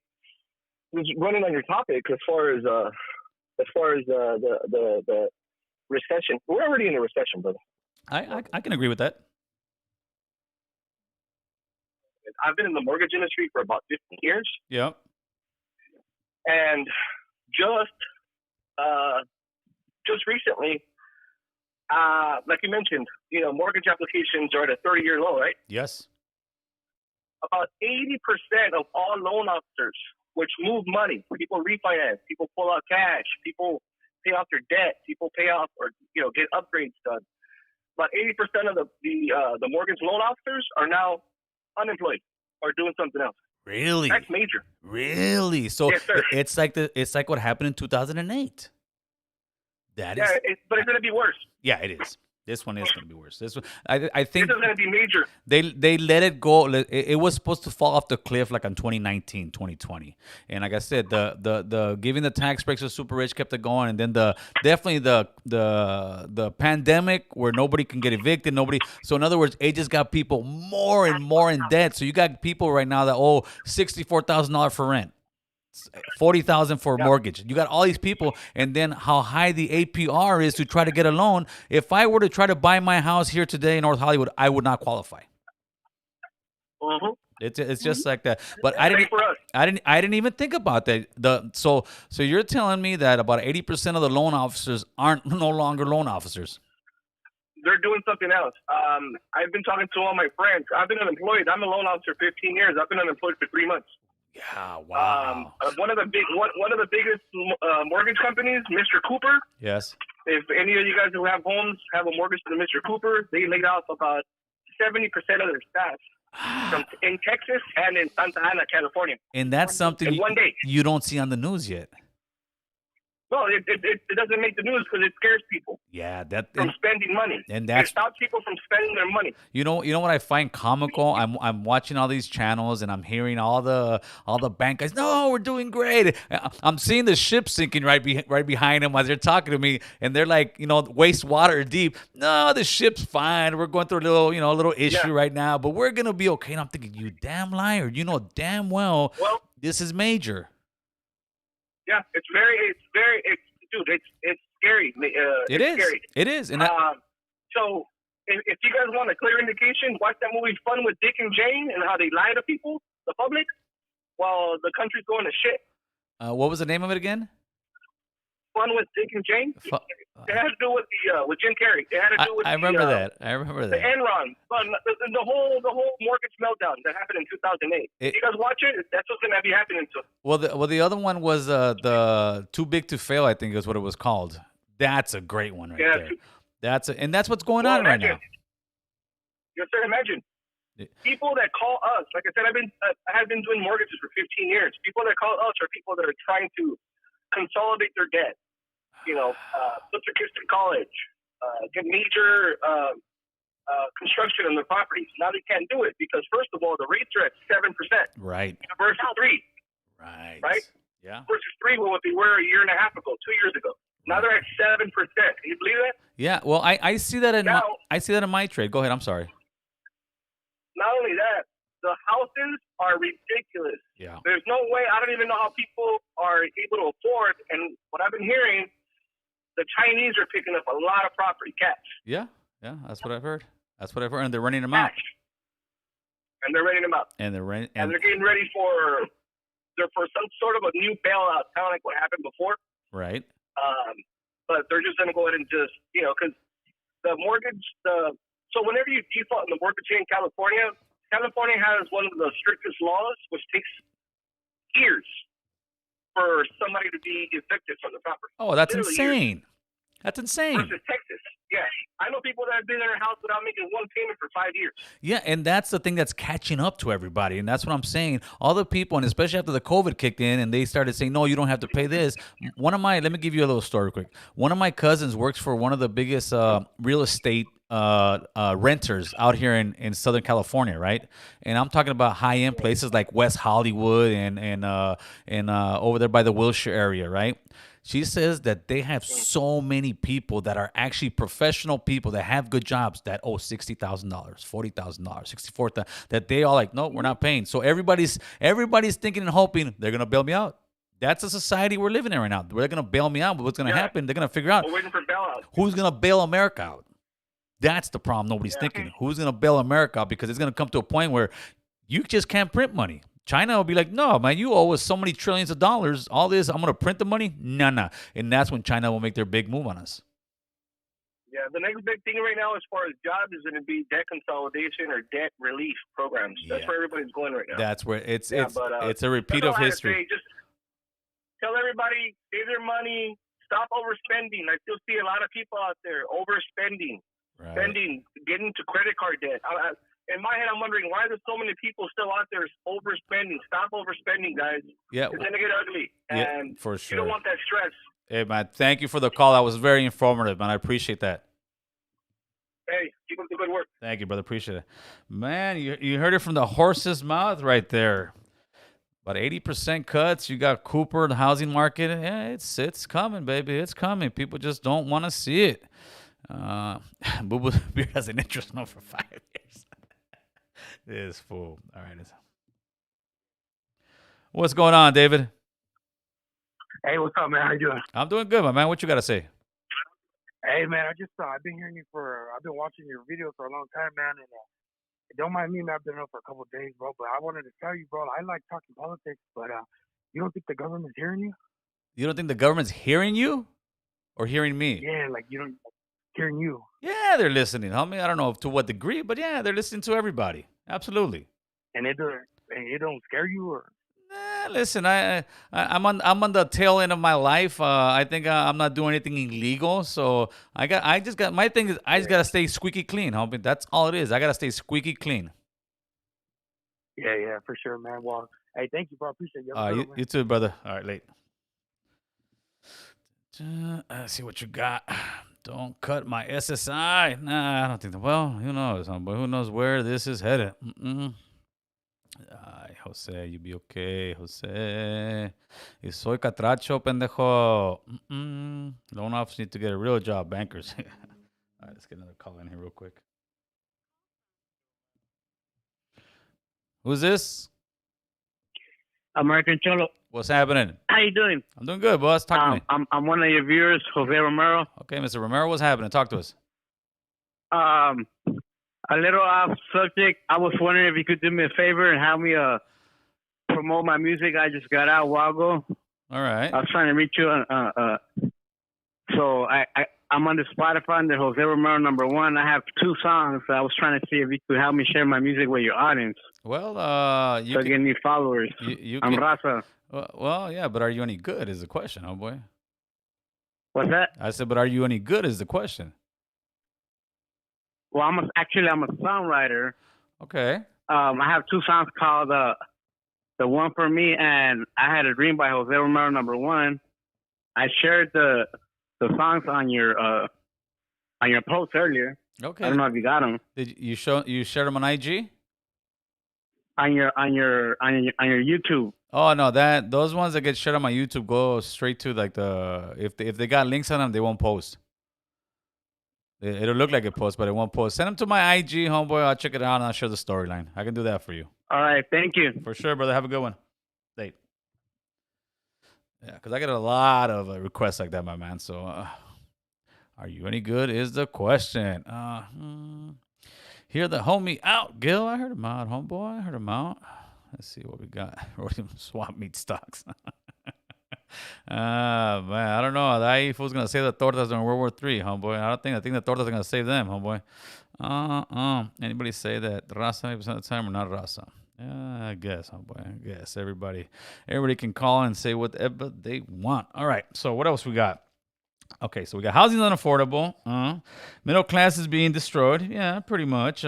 was running on your topic as far as the recession. We're already in a recession, brother. I can agree with that. I've been in the mortgage industry for about 15 years. Yep. And just recently, like you mentioned, mortgage applications are at a 30-year low, right? Yes. About 80% of all loan officers, which move money, people refinance, people pull out cash, people pay off their debt, people pay off or get upgrades done. About 80% of the mortgage loan officers are now unemployed or doing something else. Really? That's major. Really? So yes, sir. It's like what happened in 2008. That is. Yeah, but it's going to be worse. Yeah, it is. This one is going to be worse. This one, I think this is going to be major. They let it go. It was supposed to fall off the cliff like in 2019, 2020. And like I said, the giving the tax breaks to super rich kept it going. And then definitely the pandemic where nobody can get evicted, nobody. So in other words, it just got people more and more in debt. So you got people right now that owe $64,000 for rent. $40,000 for a mortgage. You got all these people, and then how high the APR is to try to get a loan. If I were to try to buy my house here today in North Hollywood, I would not qualify. Mm-hmm. It's just like that. But I didn't even think about that. So you're telling me that about 80% of the loan officers aren't no longer loan officers. They're doing something else. I've been talking to all my friends. I've been unemployed. I'm a loan officer 15 years. I've been unemployed for 3 months. Yeah, wow. One of the biggest mortgage companies, Mr. Cooper. Yes. If any of you guys who have homes have a mortgage to Mr. Cooper, they laid off about 70% of their staff in Texas and in Santa Ana, California. And that's something in one day. You don't see on the news yet. No, it doesn't make the news because it scares people. Yeah, from spending money. And it stops people from spending their money. You know what I find comical? I'm watching all these channels and I'm hearing all the bank guys. No, we're doing great. I'm seeing the ship sinking right behind them as they're talking to me, and they're like, wastewater deep. No, the ship's fine. We're going through a little issue right now, but we're gonna be okay. And I'm thinking, you damn liar. You know damn well this is major. Yeah, it's scary. It is. Scary. It is. And so if you guys want a clear indication, watch that movie Fun with Dick and Jane and how they lie to people, the public, while the country's going to shit. What was the name of it again? Fun with Dick and Jane. It had to do with with Jim Carrey. It had to do with I remember that. The Enron, the whole mortgage meltdown that happened in 2008. If you guys watch it, that's what's going to be happening to. Well, the other one was the Too Big to Fail, I think is what it was called. That's a great one right there. That's what's going on right now. Yes, sir. Imagine. People that call us, like I said, I have been doing mortgages for 15 years. People that call us are people that are trying to consolidate their debt. Put their kids through college, get major construction on their properties. Now they can't do it because, first of all, the rates are at 7%. Right. Versus 3. Right. Yeah. Versus 3 what they were a year and a half ago, 2 years ago. Now they're at 7%. Can you believe that? Yeah. Well, I see that in I see that in my trade. Go ahead. I'm sorry. Not only that, the houses are ridiculous. Yeah. There's no way. I don't even know how people are able to afford. And what I've been hearing, the Chinese are picking up a lot of property cash. Yeah. That's what I've heard. And they're renting them out. And they're renting them out. And they're and they're getting ready for some sort of a new bailout, kind of like what happened before. Right. But they're just going to go ahead and just, because the mortgage, so whenever you default in the mortgage in California has one of the strictest laws, which takes years for somebody to be evicted from the property. Oh, that's Literally insane. Years. That's insane. Versus Texas. Yeah. I know people that have been in their house without making one payment for 5 years. Yeah, and that's the thing that's catching up to everybody. And that's what I'm saying. All the people, and especially after the COVID kicked in and they started saying, no, you don't have to pay this. Let me give you a little story quick. One of my cousins works for one of the biggest real estate renters out here in Southern California, right? And I'm talking about high-end places like West Hollywood and over there by the Wilshire area, right? She says that they have so many people that are actually professional people that have good jobs that owe $60,000, $40,000, $64,000. That they all like, no, we're not paying. So everybody's thinking and hoping they're gonna bail me out. That's a society we're living in right now. They're gonna bail me out, but what's gonna happen? They're gonna figure out we're waiting for bailout. Who's gonna bail America out. That's the problem. Nobody's thinking. Who's gonna bail America out? Because it's gonna come to a point where you just can't print money. China will be like, no, man, you owe us so many trillions of dollars. All this, I'm going to print the money? Nah. And that's when China will make their big move on us. Yeah, the next big thing right now as far as jobs is going to be debt consolidation or debt relief programs. That's where everybody's going right now. That's where it's a repeat of history. Just tell everybody, save their money, stop overspending. I still see a lot of people out there overspending, spending, getting to credit card debt. In my head, I'm wondering why there's so many people still out there overspending. Stop overspending, guys. Yeah, it's gonna get ugly, and for sure. You don't want that stress. Hey, man, thank you for the call. That was very informative, man. I appreciate that. Hey, keep up the good work. Thank you, brother. Appreciate it, man. You heard it from the horse's mouth right there. About 80% cuts. You got Cooper, the housing market. Yeah, it's coming, baby. It's coming. People just don't want to see it. Boo Boo Beard has an interest note for 5 years. This fool. All right. What's going on, David? Hey, what's up, man? How you doing? I'm doing good, my man. What you got to say? Hey, man, I've been hearing you I've been watching your videos for a long time, man, and don't mind me, man. I've been up for a couple of days, bro, but I wanted to tell you, bro, I like talking politics, but you don't think the government's hearing you? You don't think the government's hearing you or hearing me? Yeah, like hearing you. Yeah, they're listening, homie. I don't know to what degree, but yeah, they're listening to everybody. Absolutely. And it don't scare you, or? Listen, I'm on the tail end of my life. I think I'm not doing anything illegal, so my thing is I just gotta stay squeaky clean, homie. That's all it is. I gotta stay squeaky clean. Yeah, for sure, man. Well, hey, thank you, bro. I appreciate you. You too, brother. All right, late. Let's see what you got. Don't cut my SSI. Nah, I don't think that. Well, who knows, but who knows where this is headed. Ay, Jose, you be okay, Jose. Y soy catracho, pendejo. Loan officers need to get a real job, bankers. All right, let's get another call in here real quick. Who's this? American Cholo. What's happening? How you doing? I'm doing good, boss. Talk to me. I'm one of your viewers, Jose Romero. Okay, Mr. Romero, what's happening? Talk to us. A little off subject. I was wondering if you could do me a favor and have me promote my music. I just got out a while ago. All right. I was trying to reach you. So I'm on the Spotify under Jose Romero #1. I have 2 songs. I was trying to see if you could help me share my music with your audience. Well, you so get new followers. I'm Raza. Well, yeah, but are you any good is the question, oh boy. What's that? I said, but are you any good is the question. Well, I'm a songwriter. Okay. I have two songs called "The One for Me" and "I Had a Dream" by Jose Romero #1. I shared the songs on your post earlier. I Okay. don't know if you got them Did you shared them on IG? on your YouTube. Oh no, those ones that get shared on my YouTube go straight to like if they got links on them, they won't post. It'll look like it posts, but it won't post. Send them to my IG, homeboy. I'll check it out and I'll share the storyline. I can do that for you. All right, thank you. For sure, brother. Have a good one. Date. Yeah, because I get a lot of requests like that, my man. So, are you any good? Is the question. Hear the homie out, Gil. I heard him out, homeboy. I heard him out. Let's see what we got. Swap meat stocks. Man, I don't know. That fool's gonna save the tortas during World War III, homeboy. I think the tortas are gonna save them, homeboy. Anybody say that Raza 80% of the time or not Raza? Yeah, I guess, homeboy. I guess everybody can call and say whatever they want. All right. So what else we got? Okay, so we got housing unaffordable. Middle class is being destroyed. Yeah, pretty much.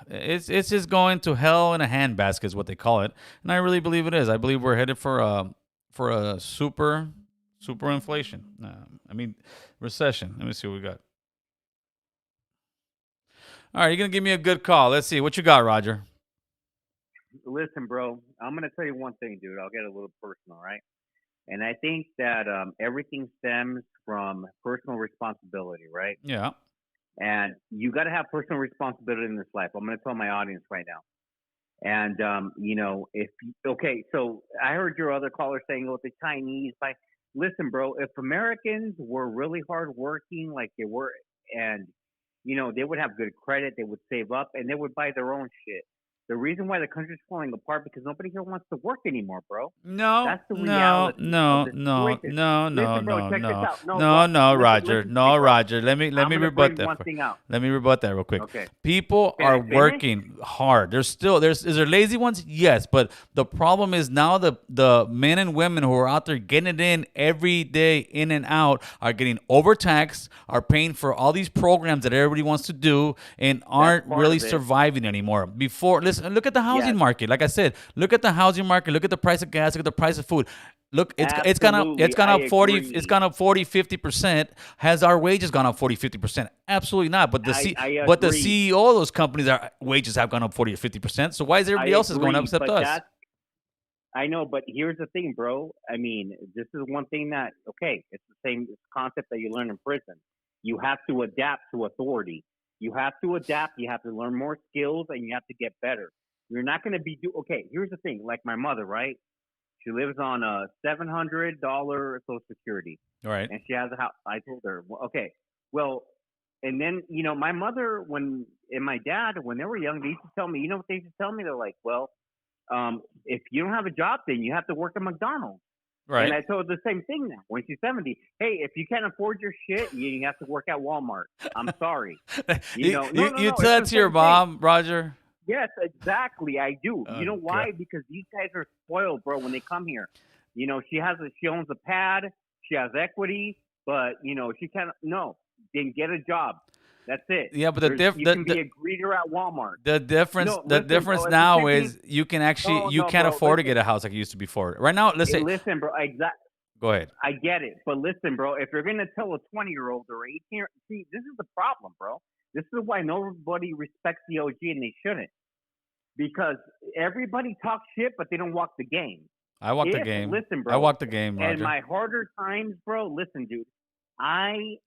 It's just going to hell in a handbasket is what they call it, and I really believe it is. I believe we're headed for a super inflation. Recession. Let me see what we got. All right, you're gonna give me a good call. Let's see what you got, Roger. Listen, bro, I'm gonna tell you one thing, dude. I'll get a little personal, right? And I think that everything stems from personal responsibility, right? Yeah. And you got to have personal responsibility in this life. I'm going to tell my audience right now. And so I heard your other caller saying, "Oh, the Chinese." Listen, bro, if Americans were really hardworking, like they were, and they would have good credit, they would save up, and they would buy their own shit. The reason why the country's falling apart because nobody here wants to work anymore, bro. No, that's the reality. No, Listen, bro, check this out. Roger. Roger. Let me rebut that. Let me rebut that real quick. Okay. People are working hard. Is there lazy ones? Yes, but the problem is now the men and women who are out there getting it in every day, in and out, are getting overtaxed, are paying for all these programs that everybody wants to do, and aren't really surviving anymore. Listen, look at the housing market. Like I said, look at the housing market. Look at the price of gas. Look at the price of food. Look, it's gone up 40-50%. Has our wages gone up 40-50%? Absolutely not. But the CEO of those companies, our wages have gone up 40 or 50%. So why is everybody else's going up except us? I know, but here's the thing, bro. I mean, this is one thing that it's the same concept that you learn in prison. You have to adapt to authority. You have to adapt. You have to learn more skills, and you have to get better. You're not going to be here's the thing. Like my mother, right? She lives on a $700 Social Security. All right. And she has a house. I told her, well, and then my mother and my dad, when they were young, they used to tell me, you know what they used to tell me? They're like, well, if you don't have a job, then you have to work at McDonald's. Right. And I told her the same thing now. When she's 70, hey, if you can't afford your shit, you have to work at Walmart. I'm sorry. You tell that to your mom, Roger? Yes, exactly. I do. Oh, you know why? God. Because these guys are spoiled, bro. When they come here, she owns a pad, she has equity, but she can't. No, then get a job. That's it. Yeah, but you can be a greeter at Walmart. The difference now is you can actually can't afford to get a house like you used to before. Right now, listen, bro. Exactly. Go ahead. I get it, but listen, bro. If you're gonna tell a 20-year-old or 18, see, this is the problem, bro. This is why nobody respects the OG, and they shouldn't, because everybody talks shit, but they don't walk the game. I walk the game. Listen, bro. I walk the game, Roger. And my harder times, bro. Listen, dude.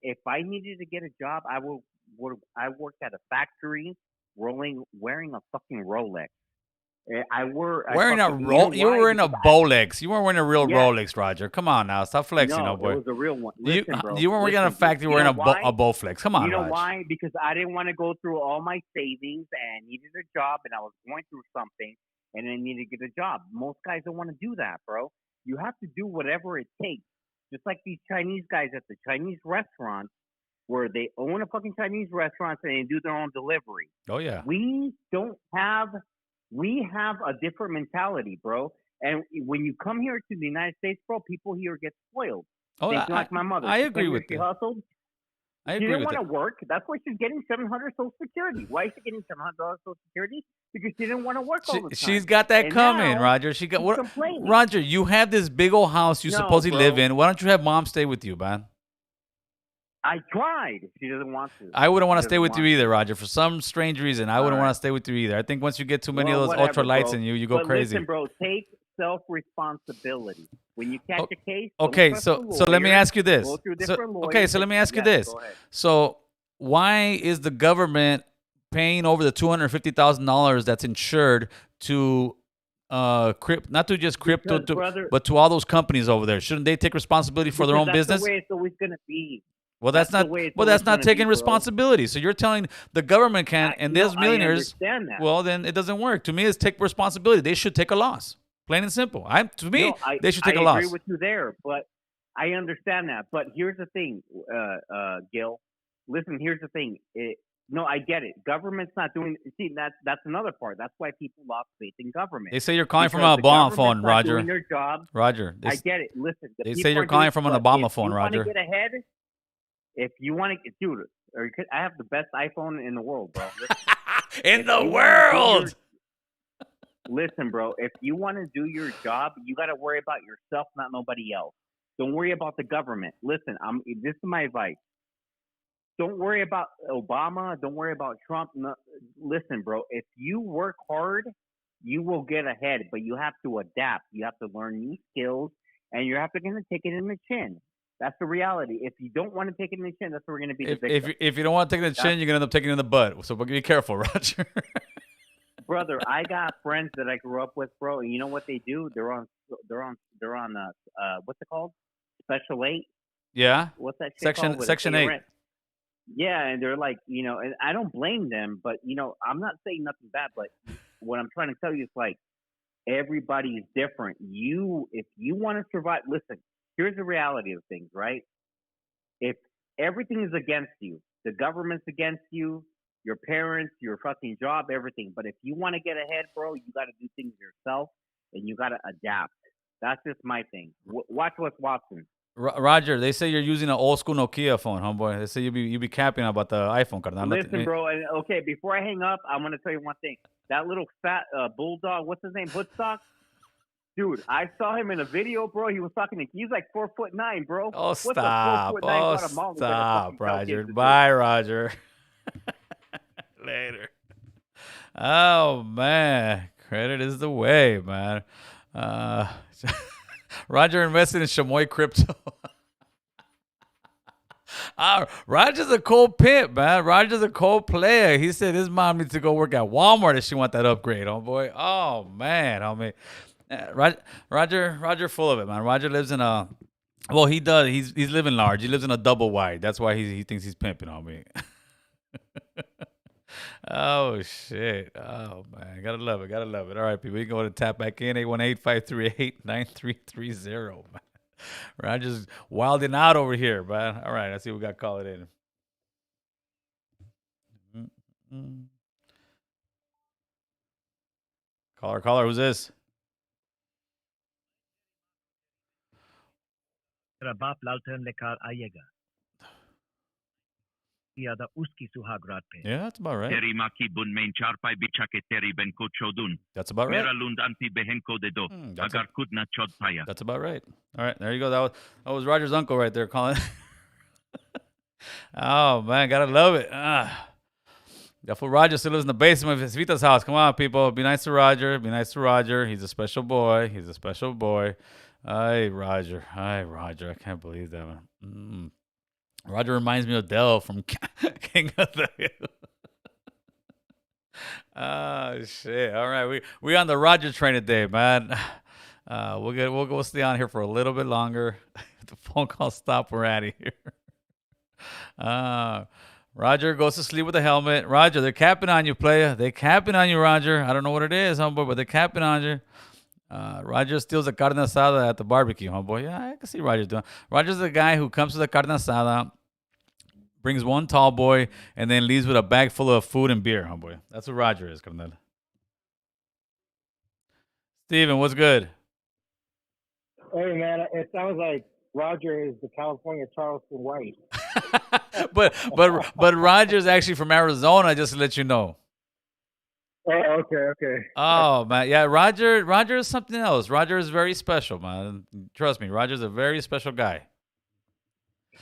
If I needed to get a job, I worked at a factory, wearing a fucking Rolex. You were wearing a Bolex. You weren't wearing a real Rolex, Roger. Come on now, stop flexing, boy. It was a real one. Listen, bro. You weren't working at a factory wearing a Bowflex. Come on, you know Roger. why? Because I didn't want to go through all my savings and needed a job, and I was going through something, and I needed to get a job. Most guys don't want to do that, bro. You have to do whatever it takes. Just like these Chinese guys at the Chinese restaurants, where they own a fucking Chinese restaurant and they do their own delivery. Oh yeah. We have a different mentality, bro. And when you come here to the United States, bro, people here get spoiled. Oh, like my mother. I agree with you. you. Hustled. I She agree didn't with want to that. work. That's why she's getting $700 Social Security. Why is she getting $700 Social Security? Because she didn't want to work all the time. She's got that And coming, now Roger. She got she's what? complaining. Roger, you have this big old house you No, supposedly live bro. in. Why don't you have mom stay with you, man? I tried. She doesn't want to. I wouldn't want to She stay doesn't with you want either, to. Roger. For some strange reason, I All wouldn't want right. to stay with you either. I think once you get too many Well, of those whatever, ultra lights bro. in you, you go But crazy. listen, bro, take self-responsibility. When you catch a case, Okay, don't trust so the so let me lawyer. ask you this. Go through So, different lawyers. okay, so let me ask you Yes, this. go ahead. So why is the government paying over the $250,000 that's insured to not to just crypto, Because, brother, but to all those companies over there? Shouldn't they take responsibility for their because own that's business? the way it's always going to be. Well, that's the not. way it's Well, that's always not gonna be, taking bro. responsibility. So you're telling the government can, and No, those millionaires. I understand that. Well, then it doesn't work. To me, it's take responsibility. They should take a loss. Plain and simple. To me, they should take a I loss. agree with you there, but I understand that. But here's the thing, Gil. Listen, here's the thing. No, I get it. Government's not doing. See, that's another part. That's why people lost faith in government. They say you're calling from Because an the Obama government's phone, not Roger. doing their job. Roger. I get it. Listen, the They people say you're are calling doing- from an but Obama if phone, you Roger. want to get ahead, if you want to, dude, I have the best iPhone in the world, bro. Listen, In if the you wanna do world. listen, bro. If you want to do your job, you got to worry about yourself, not nobody else. Don't worry about the government. Listen, this is my advice. Don't worry about Obama. Don't worry about Trump. No, listen, bro. If you work hard, you will get ahead. But you have to adapt. You have to learn new skills, and you have to gonna take it in the chin. That's the reality. If you don't want to take it in the chin, that's where we're gonna be the victim. If you don't want to take it in the chin, you're gonna end up taking it in the butt. So be careful, Roger. Brother, I got friends that I grew up with, bro. And you know what they do? They're on what's it called? Special 8. Yeah. What's that shit called? Section 8. Yeah, and they're like, and I don't blame them, but I'm not saying nothing bad, but what I'm trying to tell you is like everybody is different. If you want to survive, listen, here's the reality of things, right? If everything is against you, the government's against you, your parents, your fucking job, everything. But if you want to get ahead, bro, you got to do things yourself and you got to adapt. That's just my thing. Watch what's Watson. Roger, they say you're using an old school Nokia phone, homeboy. They say you be capping about the iPhone, carnal. Listen, bro, and okay, before I hang up, I'm gonna tell you one thing. That little fat bulldog, what's his name, Hoodstock? Dude, I saw him in a video, bro. He was talking to. He's like 4'9", bro. Oh, What's stop! A 4'9" Oh, Guatemalan gonna stop, fucking tell Roger. kids to do? Bye, Roger. Later. Oh man, credit is the way, man. Roger invested in Chamoy crypto. Roger's a cold pimp, man. Roger's a cold player. He said his mom needs to go work at Walmart if she want that upgrade, homeboy. Oh man, homie. Roger, full of it, man. Roger lives in a. Well, he does. He's living large. He lives in a double wide. That's why he thinks he's pimping on me. Oh shit! Oh man, gotta love it. All right, people, we can go to tap back in 818-538-9330. Man, Roger's wilding out over here, man. All right, let's see what we got. Call it in. Caller, who's this? तेरा बाप लालटेन लेकर आएगा याद उसकी सुहागरात पे Yeah, that's about right. तेरी माँ की बुन में चारपाई बिछा के तेरी बहन को छोड़ूं That's about right. मेरा लूंड अंती बहन को दे दो अगर खुद ना छोड़ पाया. That's about right. All right, there you go. That was Roger's uncle right there calling. Oh man, gotta love it. That fool Roger still lives in the basement of his Vita's house. Come on, people, be nice to Roger. Be nice to Roger. He's a special boy. Hi, Roger. I can't believe that, man. Roger reminds me of Dell from King of the Hill. Oh shit! All right, we on the Roger train today, man. We'll go stay on here for a little bit longer. If the phone call stop, we're out of here. Roger goes to sleep with a helmet. Roger, they're capping on you, player. They're capping on you, Roger. I don't know what it is, homeboy, but they're capping on you. Roger steals a carne asada at the barbecue, homeboy. Yeah, I can see Roger doing. Roger's the guy who comes to the carne asada, brings one tall boy, and then leaves with a bag full of food and beer, homeboy. That's what Roger is, carnal. Steven, what's good? Hey man, it sounds like Roger is the California Charleston White. but Roger's actually from Arizona. Just to let you know. Oh, okay. Oh man, yeah, Roger is something else. Roger is very special, man. Trust me, Roger's a very special guy.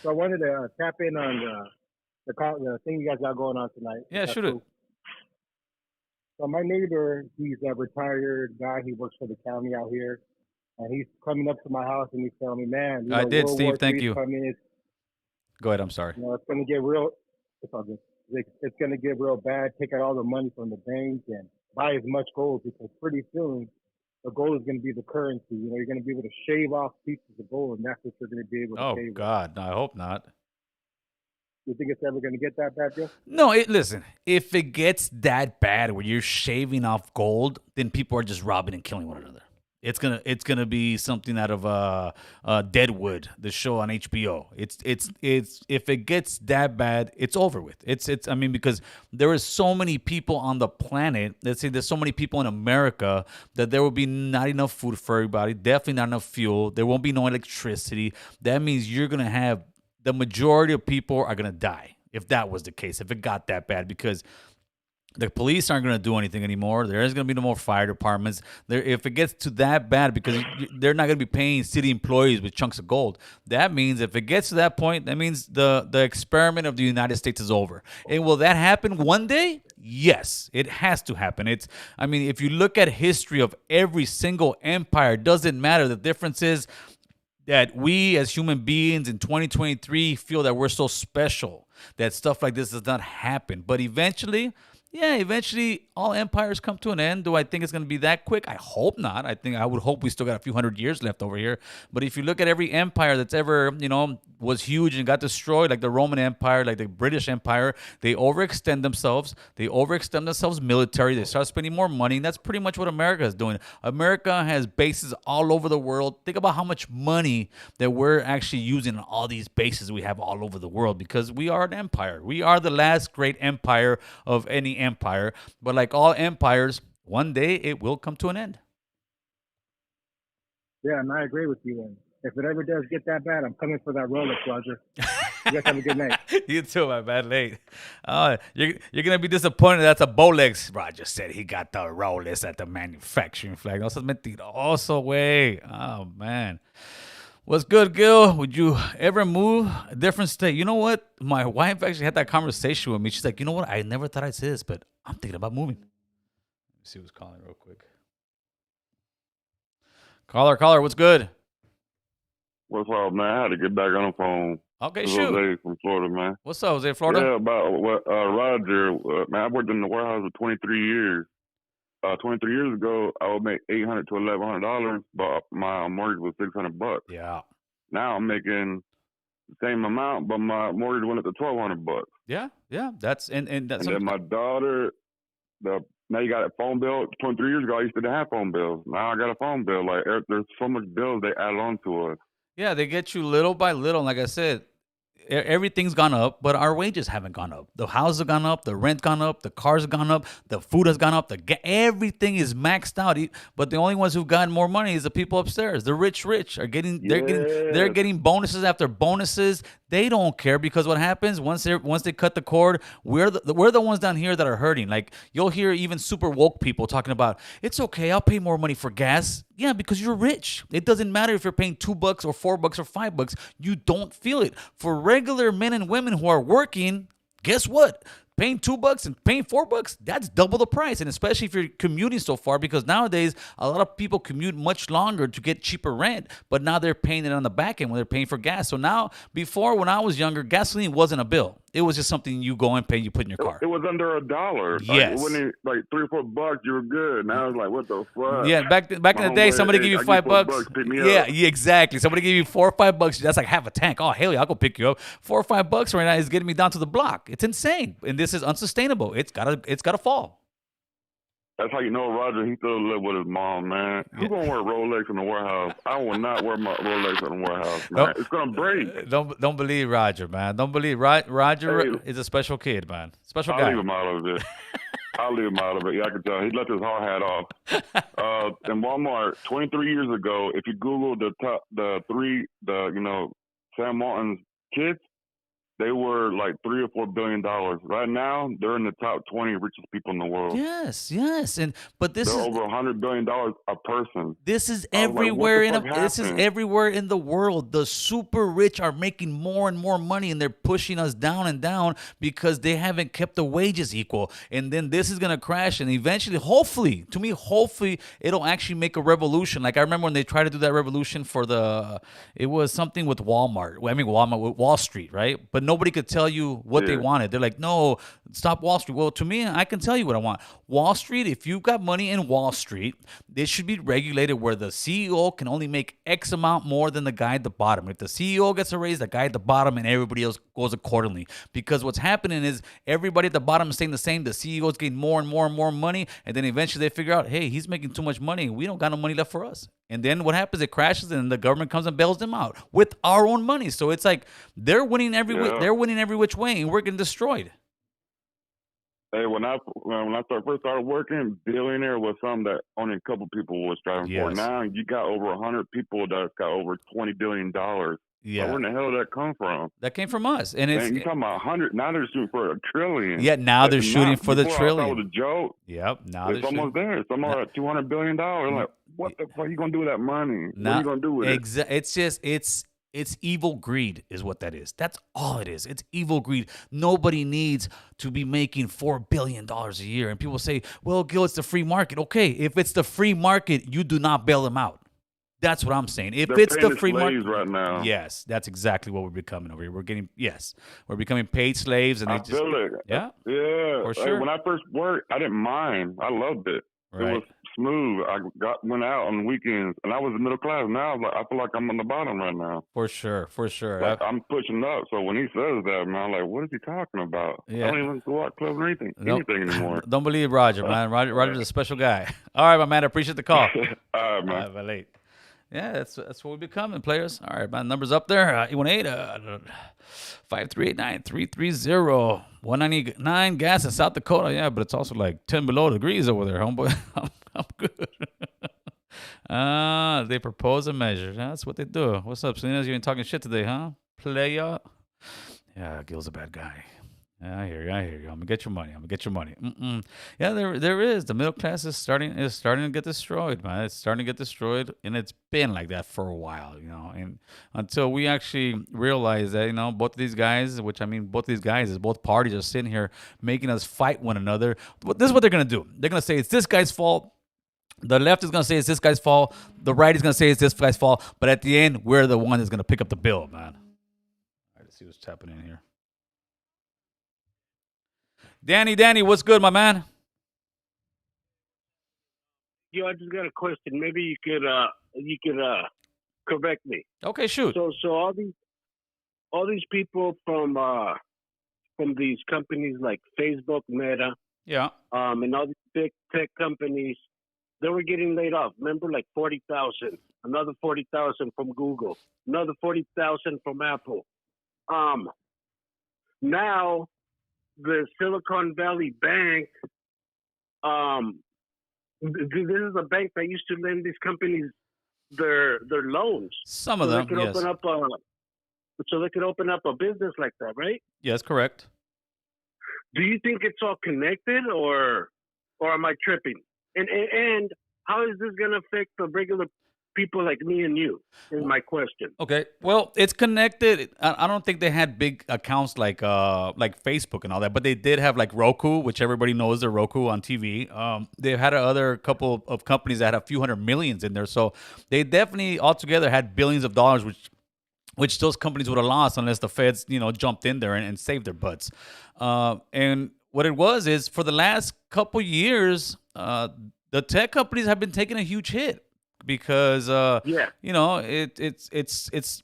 So I wanted to tap in on the thing you guys got going on tonight. Yeah, shoot it. So my neighbor, he's a retired guy. He works for the county out here, and he's coming up to my house and he's telling me, "Man, I did, World Steve. War Thank III you. Coming. Go ahead. I'm sorry. It's going to get real. It's all good. It's going to get real bad. Take out all the money from the bank and buy as much gold because pretty soon the gold is going to be the currency. You're going to be able to shave off pieces of gold, and that's what you're going to be able to shave. Oh God, no, I hope not. You think it's ever going to get that bad, Joe? No, listen. If it gets that bad where you're shaving off gold, then people are just robbing and killing one another. It's gonna be something out of Deadwood, the show on HBO. It's if it gets that bad, it's over with. I mean, because there is so many people on the planet. Let's say there's so many people in America that there will be not enough food for everybody. Definitely not enough fuel. There won't be no electricity. That means you're gonna have the majority of people are gonna die if that was the case. If it got that bad, because the police aren't going to do anything anymore. There isn't going to be no more fire departments. If it gets to that bad, because they're not going to be paying city employees with chunks of gold, that means if it gets to that point, that means the experiment of the United States is over. And will that happen one day? Yes, it has to happen. I mean, if you look at history of every single empire, doesn't matter. The difference is that we as human beings in 2023 feel that we're so special that stuff like this does not happen. But eventually all empires come to an end. Do I think it's going to be that quick? I hope not. I would hope we still got a few hundred years left over here. But if you look at every empire that's ever, was huge and got destroyed, like the Roman Empire, like the British Empire, they overextend themselves. They overextend themselves military. They start spending more money. And that's pretty much what America is doing. America has bases all over the world. Think about how much money that we're actually using on all these bases we have all over the world because we are an empire. We are the last great empire of any empire. But like all empires, one day it will come to an end. Yeah, and I agree with you. And if it ever does get that bad, I'm coming for that Rolex, Roger. You guys have a good night. You too, my bad late. You're gonna be disappointed. That's a Bolex. Roger said he got the Rolex at the manufacturing flag. No, eso es mentiroso, way. Oh man. What's good, Gil? Would you ever move a different state? You know what? My wife actually had that conversation with me. She's like, you know what? I never thought I'd say this, but I'm thinking about moving. Let me see who's calling real quick. Caller, what's good? What's up, man? I had to get back on the phone. Okay, This shoot. Jose from Florida, man. What's up, Jose, Florida? Yeah, about what Roger. Man, I worked in the warehouse for 23 years. 23 years ago, I would make $800 to $1,100, but my mortgage was $600. Yeah. Now I'm making the same amount, but my mortgage went up to $1,200. Yeah. That's and that's. And then my daughter, now you got a phone bill. 23 years ago, I used to have phone bills. Now I got a phone bill. Like there's so much bills they add on to us. Yeah, they get you little by little. Like I said, everything's gone up, but our wages haven't gone up. The houses have gone up, the rent's gone up, the cars have gone up, the food has gone up, everything is maxed out. But the only ones who've gotten more money is the people upstairs. The rich are getting they're getting bonuses after bonuses. They don't care because what happens once they cut the cord, we're the ones down here that are hurting. Like you'll hear even super woke people talking about it's okay, I'll pay more money for gas. Yeah, because you're rich. It doesn't matter if you're paying $2 or $4 or $5. You don't feel it. For regular men and women who are working, guess what? Paying $2 and paying $4, that's double the price. And especially if you're commuting so far, because nowadays a lot of people commute much longer to get cheaper rent, but now they're paying it on the back end when they're paying for gas. So now, before when I was younger, gasoline wasn't a bill. It was just something you go and pay, you put in your car. It was under $1. Yes. Like, when like $3 or $4, you were good. Now it's like, what the fuck? Yeah, back in the day, somebody give you $5. Yeah, exactly. Somebody give you $4 or $5. That's like half a tank. Oh hell yeah, I'll go pick you up. $4 or $5 right now is getting me down to the block. It's insane, and this is unsustainable. It's gotta fall. That's how you know Roger, he still live with his mom, man. Who's going to wear Rolex in the warehouse? I will not wear my Rolex in the warehouse, man. It's going to break. Don't believe Roger, man. Don't believe Roger is a special kid, man. Special guy. I'll leave him out of this. I'll leave him out of it. Yeah, I can tell. He left his hard hat off. In Walmart, 23 years ago, if you Google Sam Walton's kids, they were like $3 or $4 billion. Right now, they're in the top 20 richest people in the world. Yes, but they're over $100 billion a person. This is everywhere this is everywhere in the world. The super rich are making more and more money, and they're pushing us down and down because they haven't kept the wages equal. And then this is gonna crash, and eventually, hopefully, it'll actually make a revolution. Like I remember when they tried to do that revolution for it was something with Walmart. Walmart with Wall Street, right? But nobody could tell you what they wanted. They're like, no, stop Wall Street. Well, to me, I can tell you what I want. Wall Street, if you've got money in Wall Street, it should be regulated where the CEO can only make X amount more than the guy at the bottom. If the CEO gets a raise, the guy at the bottom and everybody else goes accordingly. Because what's happening is everybody at the bottom is staying the same. The CEO's getting more and more and more money. And then eventually they figure out, hey, he's making too much money. We don't got no money left for us. And then what happens? It crashes, and the government comes and bails them out with our own money. So it's like they're winning they're winning every which way, and we're getting destroyed. Hey, when I first started working, billionaire was something that only a couple people was striving for. Now you got over 100 people that got over $20 billion. Yeah. Where in the hell did that come from? That came from us. And you're talking about 100. Now they're shooting for $1 trillion. Yeah, now they're shooting for the trillion. That was a joke. Yep. Now it's almost there. It's almost at $200 billion. Like, what the fuck are you going to do with that money? What are you going to do with it? It's just, it's evil greed is what that is. That's all it is. It's evil greed. Nobody needs to be making $4 billion a year. And people say, well, Gil, it's the free market. Okay, if it's the free market, you do not bail them out. That's what I'm saying. If it's the free market right now. Yes, that's exactly what we're becoming over here. We're becoming paid slaves, and I feel it. Yeah, for sure. When I first worked, I didn't mind. I loved it. Right. It was smooth. I went out on the weekends, and I was middle class. Now I feel like I'm on the bottom right now. For sure. But I'm pushing up. So when he says that, man, I'm like, what is he talking about? Yeah. I don't even go out clubs or anything anymore. Don't believe Roger, man. Roger's a special guy. All right, my man. I appreciate the call. All right, man. All right, yeah, that's what we're becoming, players. All right, my number's up there. 818-5389-330. 199 gas in South Dakota. Yeah, but it's also like 10 below degrees over there, homeboy. I'm good. They propose a measure. That's what they do. What's up, Salinas? You ain't talking shit today, huh? Playa. Yeah, Gil's a bad guy. Yeah, I hear you. I'm gonna get your money. Yeah, there is. The middle class is starting to get destroyed, man. It's starting to get destroyed, and it's been like that for a while, And until we actually realize that, both of these guys, both parties are sitting here making us fight one another. This is what they're gonna do. They're gonna say it's this guy's fault. The left is gonna say it's this guy's fault. The right is gonna say it's this guy's fault. But at the end, we're the one that's gonna pick up the bill, man. All right, let's see what's happening here. Danny, what's good, my man? Yo, I just got a question. Maybe you could correct me. Okay, shoot. So all these people from these companies like Facebook, Meta, and all these big tech companies, they were getting laid off. Remember, like 40,000, another 40,000 from Google, another 40,000 from Apple. Now the Silicon Valley Bank, this is a bank that used to lend these companies their loans. Some of them, yes. So they could open up a business like that, right? Yes, correct. Do you think it's all connected, or am I tripping? And how is this going to affect the regular people like me and you, is my question. Okay, well, it's connected. I don't think they had big accounts like Facebook and all that, but they did have like Roku, which everybody knows they're Roku on TV. They've had another couple of companies that had a few hundred millions in there, so they definitely altogether had billions of dollars, which those companies would have lost unless the feds, jumped in there and saved their butts. And what it was is for the last couple years, the tech companies have been taking a huge hit. Because it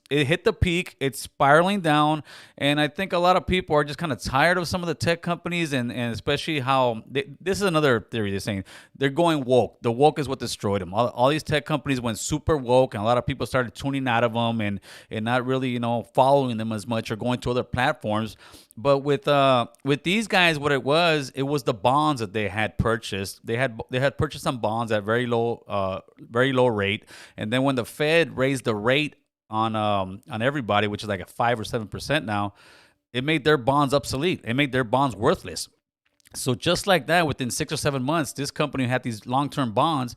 hit the peak, it's spiraling down, and I think a lot of people are just kind of tired of some of the tech companies, and especially how this is another theory they're saying they're going woke. The woke is what destroyed them. All these tech companies went super woke, and a lot of people started tuning out of them and not really following them as much or going to other platforms. But with these guys, what it was the bonds that they had purchased. They had purchased some bonds at very low rate, and then when the Fed raised the rate on everybody, which is like a 5 or 7% now, it made their bonds obsolete. It made their bonds worthless. So just like that, within 6 or 7 months, this company had these long-term bonds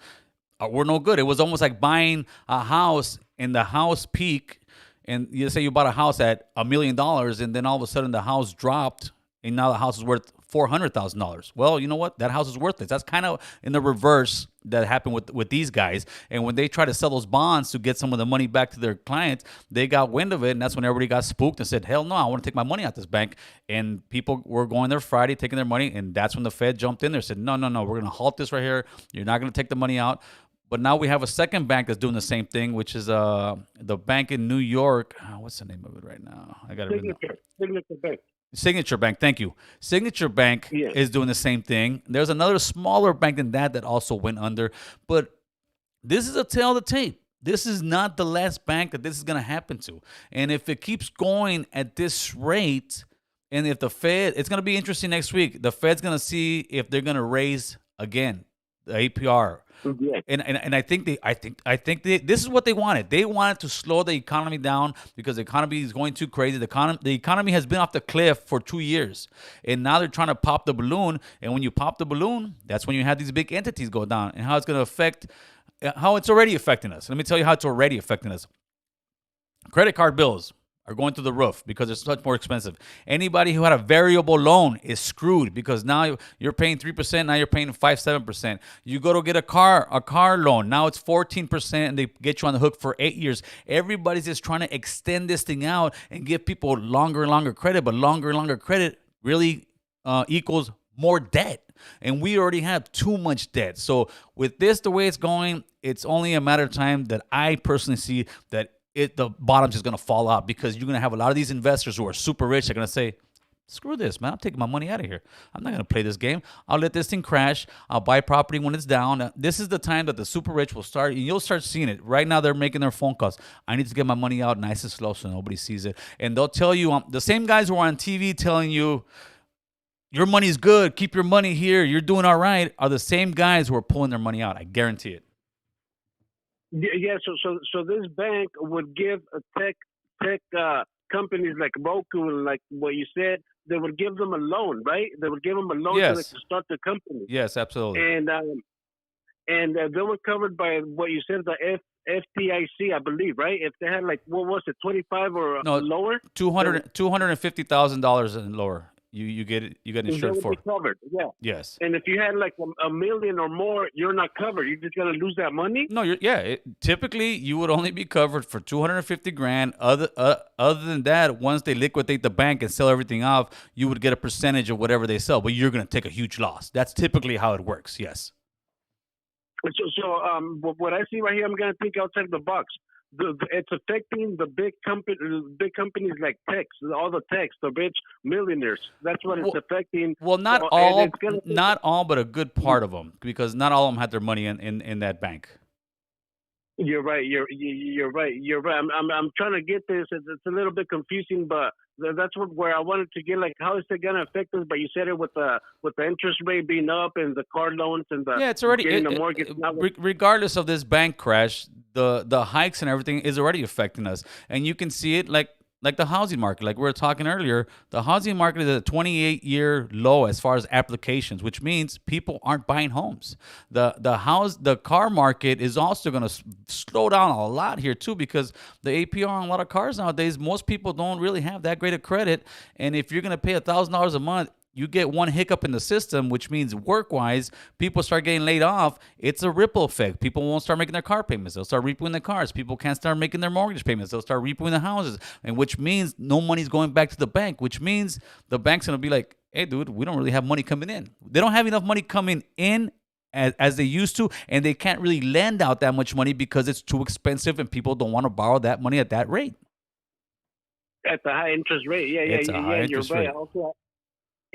were no good. It was almost like buying a house in the house peak, and you say you bought a house at $1 million, and then all of a sudden the house dropped, and now the house is worth $400,000. Well, you know what? That house is worthless. That's kind of in the reverse that happened with these guys. And when they try to sell those bonds to get some of the money back to their clients, they got wind of it, and that's when everybody got spooked and said, hell no, I want to take my money out this bank. And people were going there Friday, taking their money, and that's when the Fed jumped in there and said, no, we're going to halt this right here. You're not going to take the money out. But now we have a second bank that's doing the same thing, which is the bank in New York. What's the name of it right now? I got it. Signature Bank. Signature Bank, thank you. Signature Bank is doing the same thing. There's another smaller bank than that also went under. But this is a tale of the tape. This is not the last bank that this is going to happen to. And if it keeps going at this rate, and if the Fed, it's going to be interesting next week. The Fed's going to see if they're going to raise again the APR. Yeah. And I think this is what they wanted. They wanted to slow the economy down because the economy is going too crazy. The economy has been off the cliff for 2 years, and now they're trying to pop the balloon. And when you pop the balloon, that's when you have these big entities go down, and how it's going to affect, how it's already affecting us. Let me tell you how it's already affecting us. Credit card bills are going through the roof because it's much more expensive. Anybody who had a variable loan is screwed because now you're paying 3%, now you're paying 5-7%. You go to get a car loan, now it's 14%, and they get you on the hook for 8 years. Everybody's just trying to extend this thing out and give people longer and longer credit, but longer and longer credit really equals more debt. And we already have too much debt. So with this, the way it's going, it's only a matter of time that I personally see that the bottom's just going to fall out, because you're going to have a lot of these investors who are super rich. They're going to say, screw this, man. I'm taking my money out of here. I'm not going to play this game. I'll let this thing crash. I'll buy property when it's down. This is the time that the super rich will start. And you'll start seeing it. Right now, they're making their phone calls. I need to get my money out nice and slow so nobody sees it. And they'll tell you, the same guys who are on TV telling you, your money's good, keep your money here, you're doing all right, are the same guys who are pulling their money out. I guarantee it. Yeah, so this bank would give tech companies like Roku, like what you said, they would give them a loan, right? They would give them a loan so they can start the company. Yes, absolutely. And they were covered by what you said, the FDIC, I believe, right? If they had, like, what was it, 25 or lower? $250,000 and lower. You get insured for. Be covered, yeah. Yes. And if you had like $1 million or more, you're not covered. You're just gonna lose that money. No, typically you would only be covered for $250,000. Other than that, once they liquidate the bank and sell everything off, you would get a percentage of whatever they sell, but you're gonna take a huge loss. That's typically how it works. Yes. So what I see right here, I'm gonna think outside the box. It's affecting the big companies like techs, all the techs, the rich millionaires. That's what it's affecting. Well, not all, but a good part of them, because not all of them had their money in that bank. You're right. You're right. I'm trying to get this. It's a little bit confusing, but that's where I wanted to get. Like, how is it going to affect us? But you said it with the interest rate being up and the car loans and the it's already getting the mortgage. Regardless of this bank crash, the hikes and everything is already affecting us, and you can see it like the housing market. Like we were talking earlier, the housing market is at a 28-year low as far as applications, which means people aren't buying homes. The car market is also going to slow down a lot here too, because the APR on a lot of cars nowadays, most people don't really have that great of credit. And if you're going to pay $1,000 a month, you get one hiccup in the system, which means work-wise, people start getting laid off. It's a ripple effect. People won't start making their car payments. They'll start repoing their cars. People can't start making their mortgage payments. They'll start repoing the houses, and which means no money's going back to the bank, which means the bank's going to be like, hey, dude, we don't really have money coming in. They don't have enough money coming in as they used to, and they can't really lend out that much money because it's too expensive, and people don't want to borrow that money at that rate. At the high interest rate. You're right. Also,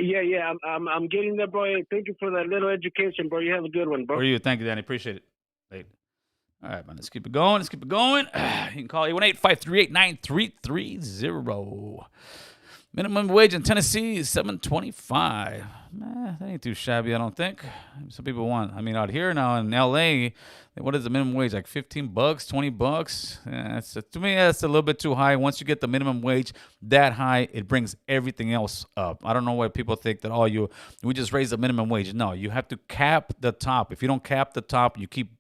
Yeah, I'm getting there, bro. Thank you for that little education, bro. You have a good one, bro. For you. Thank you, Danny. Appreciate it. Later. All right, man. Let's keep it going. You can call 818-538-9330. Minimum wage in Tennessee is $7.25. That ain't too shabby, I don't think. Some people want. I mean, out here now in LA, what is the minimum wage? Like $15, $20? To me, that's a little bit too high. Once you get the minimum wage that high, it brings everything else up. I don't know why people think that we just raise the minimum wage. No, you have to cap the top. If you don't cap the top, you keep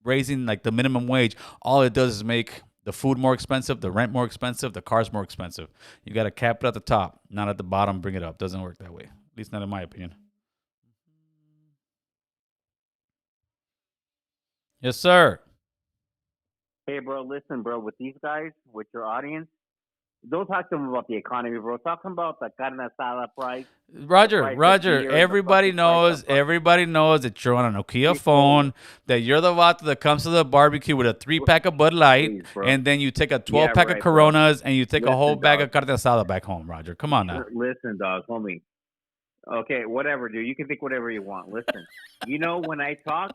raising like the minimum wage. All it does is make the food more expensive, the rent more expensive, the cars more expensive. You got to cap it at the top, not at the bottom. Bring it up. Doesn't work that way. At least not in my opinion. Yes, sir. Hey, bro, listen, bro, with these guys, with your audience, don't talk to them about the economy, bro. Talk to them about the carne asada price. Roger, everybody knows that you're on a Nokia phone, that you're the vato that comes to the barbecue with a 3-pack of Bud Light, and then you take a 12-pack of Coronas, and you take a whole bag of carne asada back home, Roger. Come on now. Listen, dog, homie. Okay, whatever, dude. You can think whatever you want. Listen, when I talk,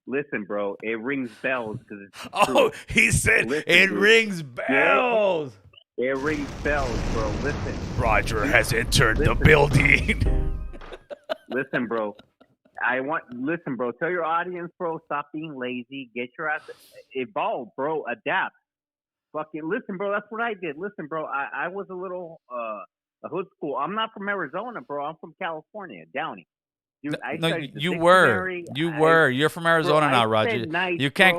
listen, bro, it rings bells because it's true. He said it rings bells. It rings bells, bro. Listen. Roger has entered the building. Listen, bro. Listen, bro. Tell your audience, bro, stop being lazy. Get your ass evolve, bro. Adapt. Fucking listen, bro. That's what I did. Listen, bro. I was a little a hood school. I'm not from Arizona, bro. I'm from California, Downey. Dude, you were. You're from Arizona now, Roger. You can't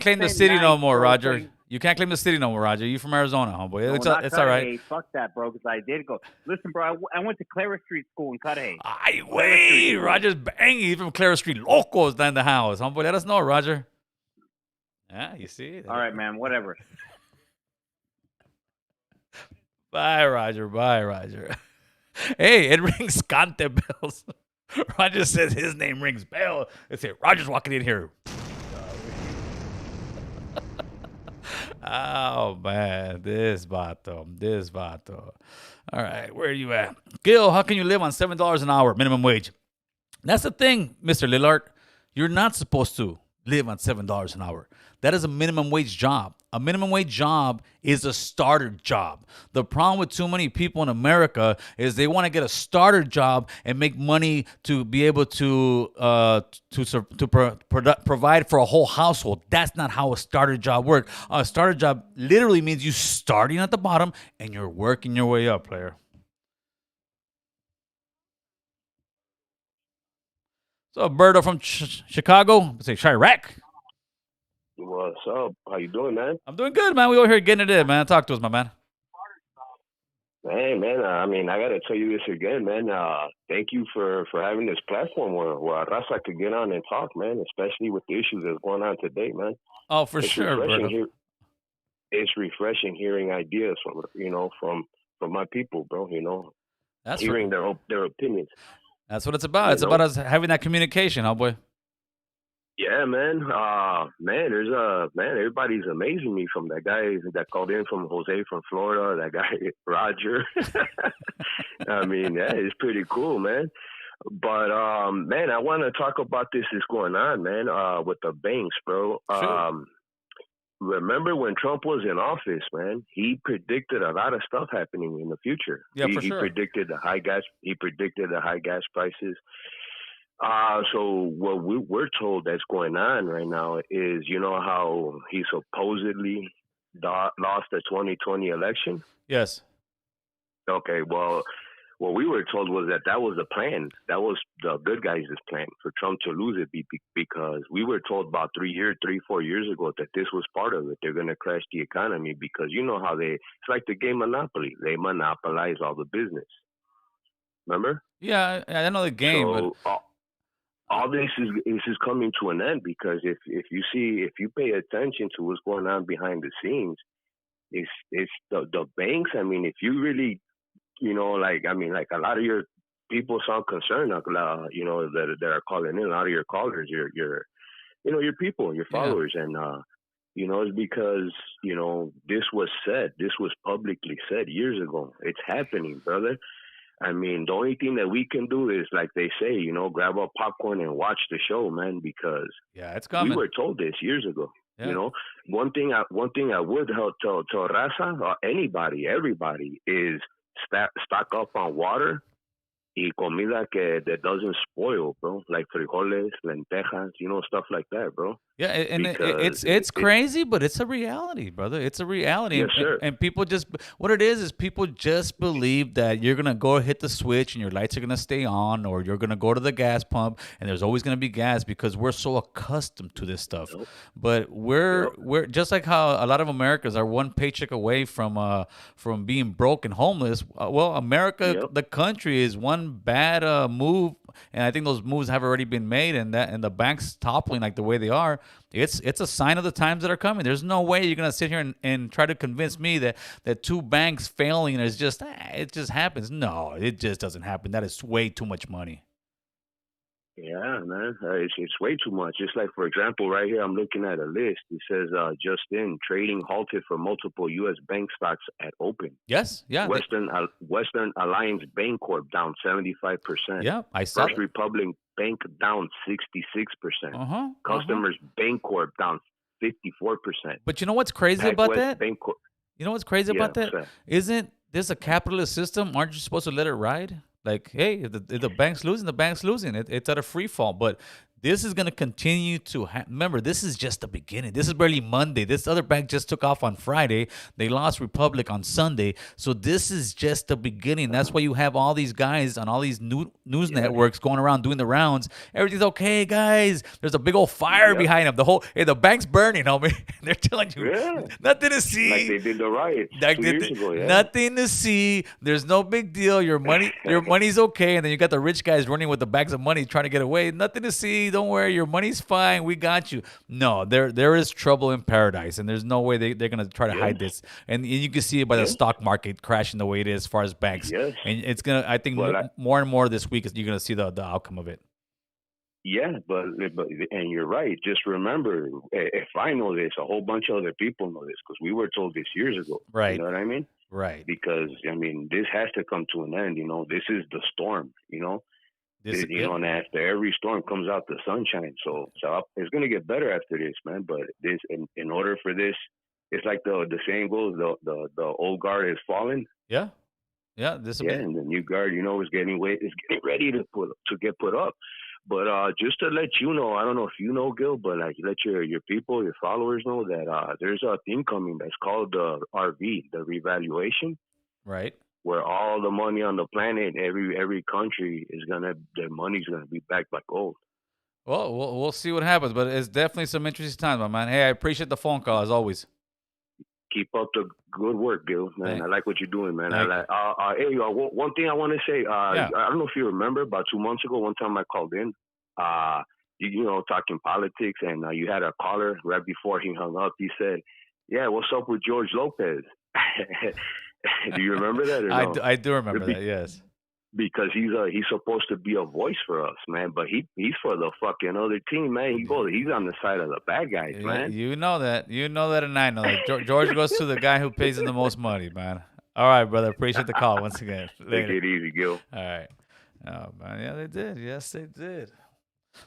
claim the city no more, Roger. You can't claim the city no more, Roger. You from Arizona, homeboy. No, it's all right. Hey, fuck that, bro, because I did go. Listen, bro, I went to Clara Street School in Cudahy. Roger's banging. He's from Clara Street. Locos down the house, homeboy. Let us know, Roger. Yeah, you see? All right, man, whatever. Bye, Roger. Hey, it rings cante bells. Roger says his name rings bell. They say, Roger's walking in here. Oh, man. This vato. All right, where are you at? Gil, how can you live on $7 an hour minimum wage? That's the thing, Mr. Lillard. You're not supposed to live on $7 an hour. That is a minimum wage job. A minimum wage job is a starter job. The problem with too many people in America is they want to get a starter job and make money to be able to provide for a whole household. That's not how a starter job works. A starter job literally means you starting at the bottom and you're working your way up, player. So, Berto from Chicago, say Chirac. What's up? How you doing, man? I'm doing good, man. We over here getting it in, man. Talk to us, my man. Hey, man. I mean, I gotta tell you this again, man. Thank you for having this platform where Raza could get on and talk, man. Especially with the issues that's going on today, man. Oh, for sure, bro. It's refreshing hearing ideas from my people, bro. That's hearing their opinions. That's what it's about. It's about us having that communication, huh, boy? Yeah, man. Everybody's amazing me, from that guy that called in from Jose from Florida, that guy Roger. I mean, yeah, it's pretty cool, man. But man, I want to talk about this is going on, man, with the banks, bro. Sure. Remember when Trump was in office, man? He predicted a lot of stuff happening in the future. Yeah, for sure. He predicted the high gas prices. So what we're told that's going on right now is, how he supposedly lost the 2020 election? Yes. Okay, well, what we were told was that was the plan. That was the good guys' plan for Trump to lose it, because we were told about 4 years ago that this was part of it. They're going to crash the economy because you know how it's like the game Monopoly. They monopolize all the business. Remember? Yeah, I know the game, but all this is coming to an end, because if you pay attention to what's going on behind the scenes, it's the banks. I mean, if you really, like a lot of your people sound concerned, that are calling in. A lot of your callers, your people, your followers, and it's because this was publicly said years ago. It's happening, brother. I mean, the only thing that we can do is, like they say, grab a popcorn and watch the show, man, because it's coming. We were told this years ago. Yeah. One thing I would tell Raza or everybody is stock up on water y comida that doesn't spoil, bro. Like frijoles, lentejas, stuff like that, bro. Yeah, and it's crazy, but it's a reality, brother. It's a reality. Yes, sir. And people just, what it is people just believe that you're going to go hit the switch and your lights are going to stay on, or you're going to go to the gas pump and there's always going to be gas, because we're so accustomed to this stuff. Nope. But we're just like how a lot of Americans are one paycheck away from being broke and homeless. Well, America, the country, is one bad move, and I think those moves have already been made, and the banks toppling like the way they are. It's a sign of the times that are coming. There's no way you're gonna sit here and try to convince me that two banks failing is just it just happens. No, it just doesn't happen. That is way too much money. Yeah, man, it's way too much. Just like, for example, right here, I'm looking at a list. It says, just in, trading halted for multiple U.S. bank stocks at open. Yes, yeah. Western Alliance Bancorp down 75%. Yeah, I saw First Republic Bank down 66%. Customers Bancorp down 54%. But you know what's crazy about that? Bancorp. You know what's crazy about that? Isn't this a capitalist system? Aren't you supposed to let it ride? Like, hey, if the bank's losing, the bank's losing. It's at a free fall. But this is going to continue to remember, this is just the beginning. This is barely Monday. This other bank just took off on Friday. They lost Republic on Sunday. So this is just the beginning. That's why you have all these guys on all these news networks going around doing the rounds. Everything's okay, guys. There's a big old fire behind them. The bank's burning, homie. They're telling you nothing to see. Like they did the riot 2 years ago, Nothing to see. There's no big deal. Your money's okay. And then you got the rich guys running with the bags of money trying to get away. Nothing to see. Don't worry, your money's fine. We got you. No, there is trouble in paradise, and there's no way they're gonna try to hide this. And you can see it by the stock market crashing the way it is as far as banks. Yes. And it's gonna. I think more and more this week you're gonna see the outcome of it. Yeah, but and you're right. Just remember, if I know this, a whole bunch of other people know this, because we were told this years ago. Right. You know what I mean? Right. Because this has to come to an end. This is the storm. And after every storm comes out the sunshine. So it's gonna get better after this, man. But this, in order for this, it's like the saying goes, the old guard has fallen. Yeah. And the new guard, is getting ready to get put up. But just to let you know, I don't know if you know, Gil, but like let your people, your followers know that there's a thing coming that's called the RV, the revaluation. Right. Where all the money on the planet, every country their money's gonna be backed by gold. Well, we'll see what happens, but it's definitely some interesting times, my man. Hey, I appreciate the phone call as always. Keep up the good work, Gil, man. Thanks. I like what you're doing, man. One thing I want to say. I don't know if you remember, about 2 months ago, one time I called in, talking politics, and you had a caller right before he hung up. He said, "Yeah, what's up with George Lopez?" Do you remember that? Or no? I do remember that. Yes. Because he's supposed to be a voice for us, man. But he's for the fucking other team, man. He's on the side of the bad guys, man. You know that, and I know that. George goes to the guy who pays him the most money, man. All right, brother. Appreciate the call once again. Take it easy, Gil. All right. Oh man, yeah, they did. Yes, they did.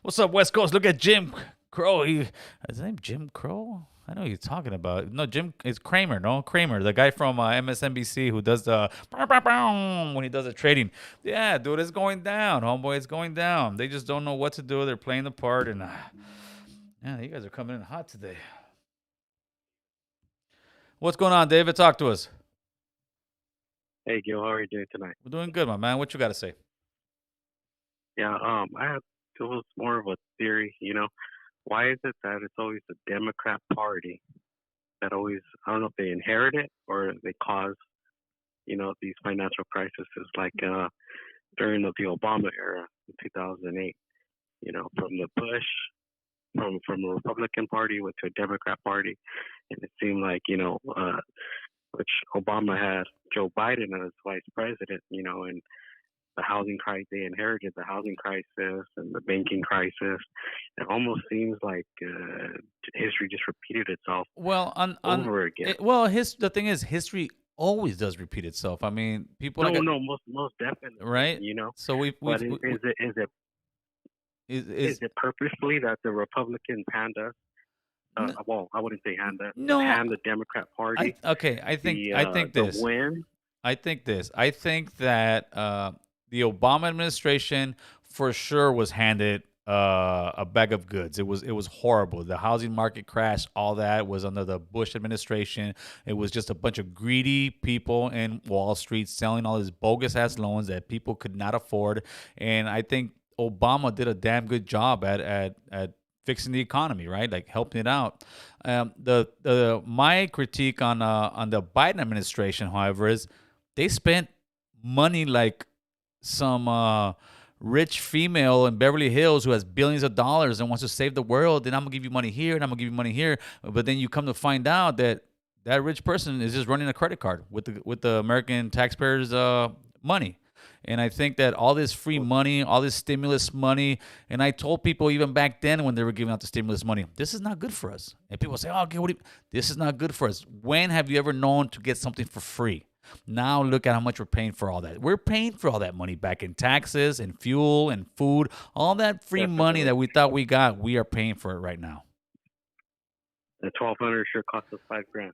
What's up, West Coast? Look at Jim Crow. Is his name Jim Crow? I know who you're talking about. No, Jim is Kramer. No, Kramer, the guy from MSNBC who does the when he does the trading. Yeah, dude, it's going down, homeboy. It's going down. They just don't know what to do. They're playing the part, and you guys are coming in hot today. What's going on, David? Talk to us. Hey, Gil, how are you doing tonight? We're doing good, my man. What you got to say? Yeah, it was more of a theory, Why is it that it's always the Democrat Party that always, I don't know if they inherit it or they cause, these financial crises like during the Obama era in 2008, from the Bush, from a Republican Party went to a Democrat Party. And it seemed like, which Obama had Joe Biden as vice president, and the housing crisis, they inherited the housing crisis and the banking crisis. It almost seems like history just repeated itself over again. The thing is, history always does repeat itself. I mean, people most definitely, right? So is it purposefully that the Republican hand us? I wouldn't say hand us. No, hand the Democrat Party. I think this. The win I think this. I think that the Obama administration for sure was handed a bag of goods. It was horrible. The housing market crash, all that was under the Bush administration. It was just a bunch of greedy people in Wall Street selling all these bogus ass loans that people could not afford. And I think Obama did a damn good job at fixing the economy, right? Like helping it out. The my critique on the Biden administration, however, is they spent money like some rich female in Beverly Hills who has billions of dollars and wants to save the world. And I'm gonna give you money here, and I'm gonna give you money here. But then you come to find out that that rich person is just running a credit card with the American taxpayers' money. And I think that all this free money, all this stimulus money, and I told people even back then when they were giving out the stimulus money, this is not good for us. And people say, "Oh, okay, this is not good for us." When have you ever known to get something for free? Now look at how much we're paying for all that. We're paying for all that money back in taxes and fuel and food. All that free money that we thought we got, we are paying for it right now. The 1,200 sure cost us $5,000.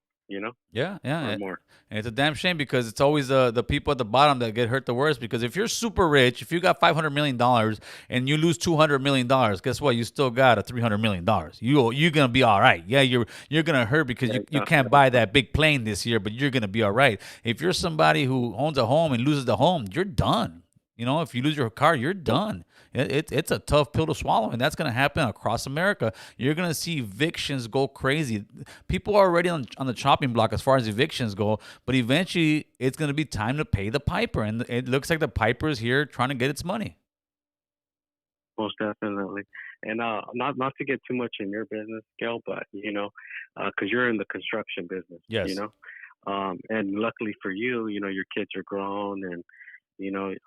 Yeah, or more. And it's a damn shame because it's always the people at the bottom that get hurt the worst. Because if you're super rich, if you got $500 million and you lose $200 million, guess what? You still got a $300 million. You're gonna be all right. Yeah, you're gonna hurt because you can't buy that big plane this year, but you're gonna be all right. If you're somebody who owns a home and loses the home, you're done. If you lose your car, you're done. It's a tough pill to swallow, and that's going to happen across America. You're going to see evictions go crazy. People are already on the chopping block as far as evictions go, but eventually it's going to be time to pay the piper, and it looks like the piper is here trying to get its money. Most definitely. And not to get too much in your business, Gail, but, because you're in the construction business, yes. And luckily for you, your kids are grown and,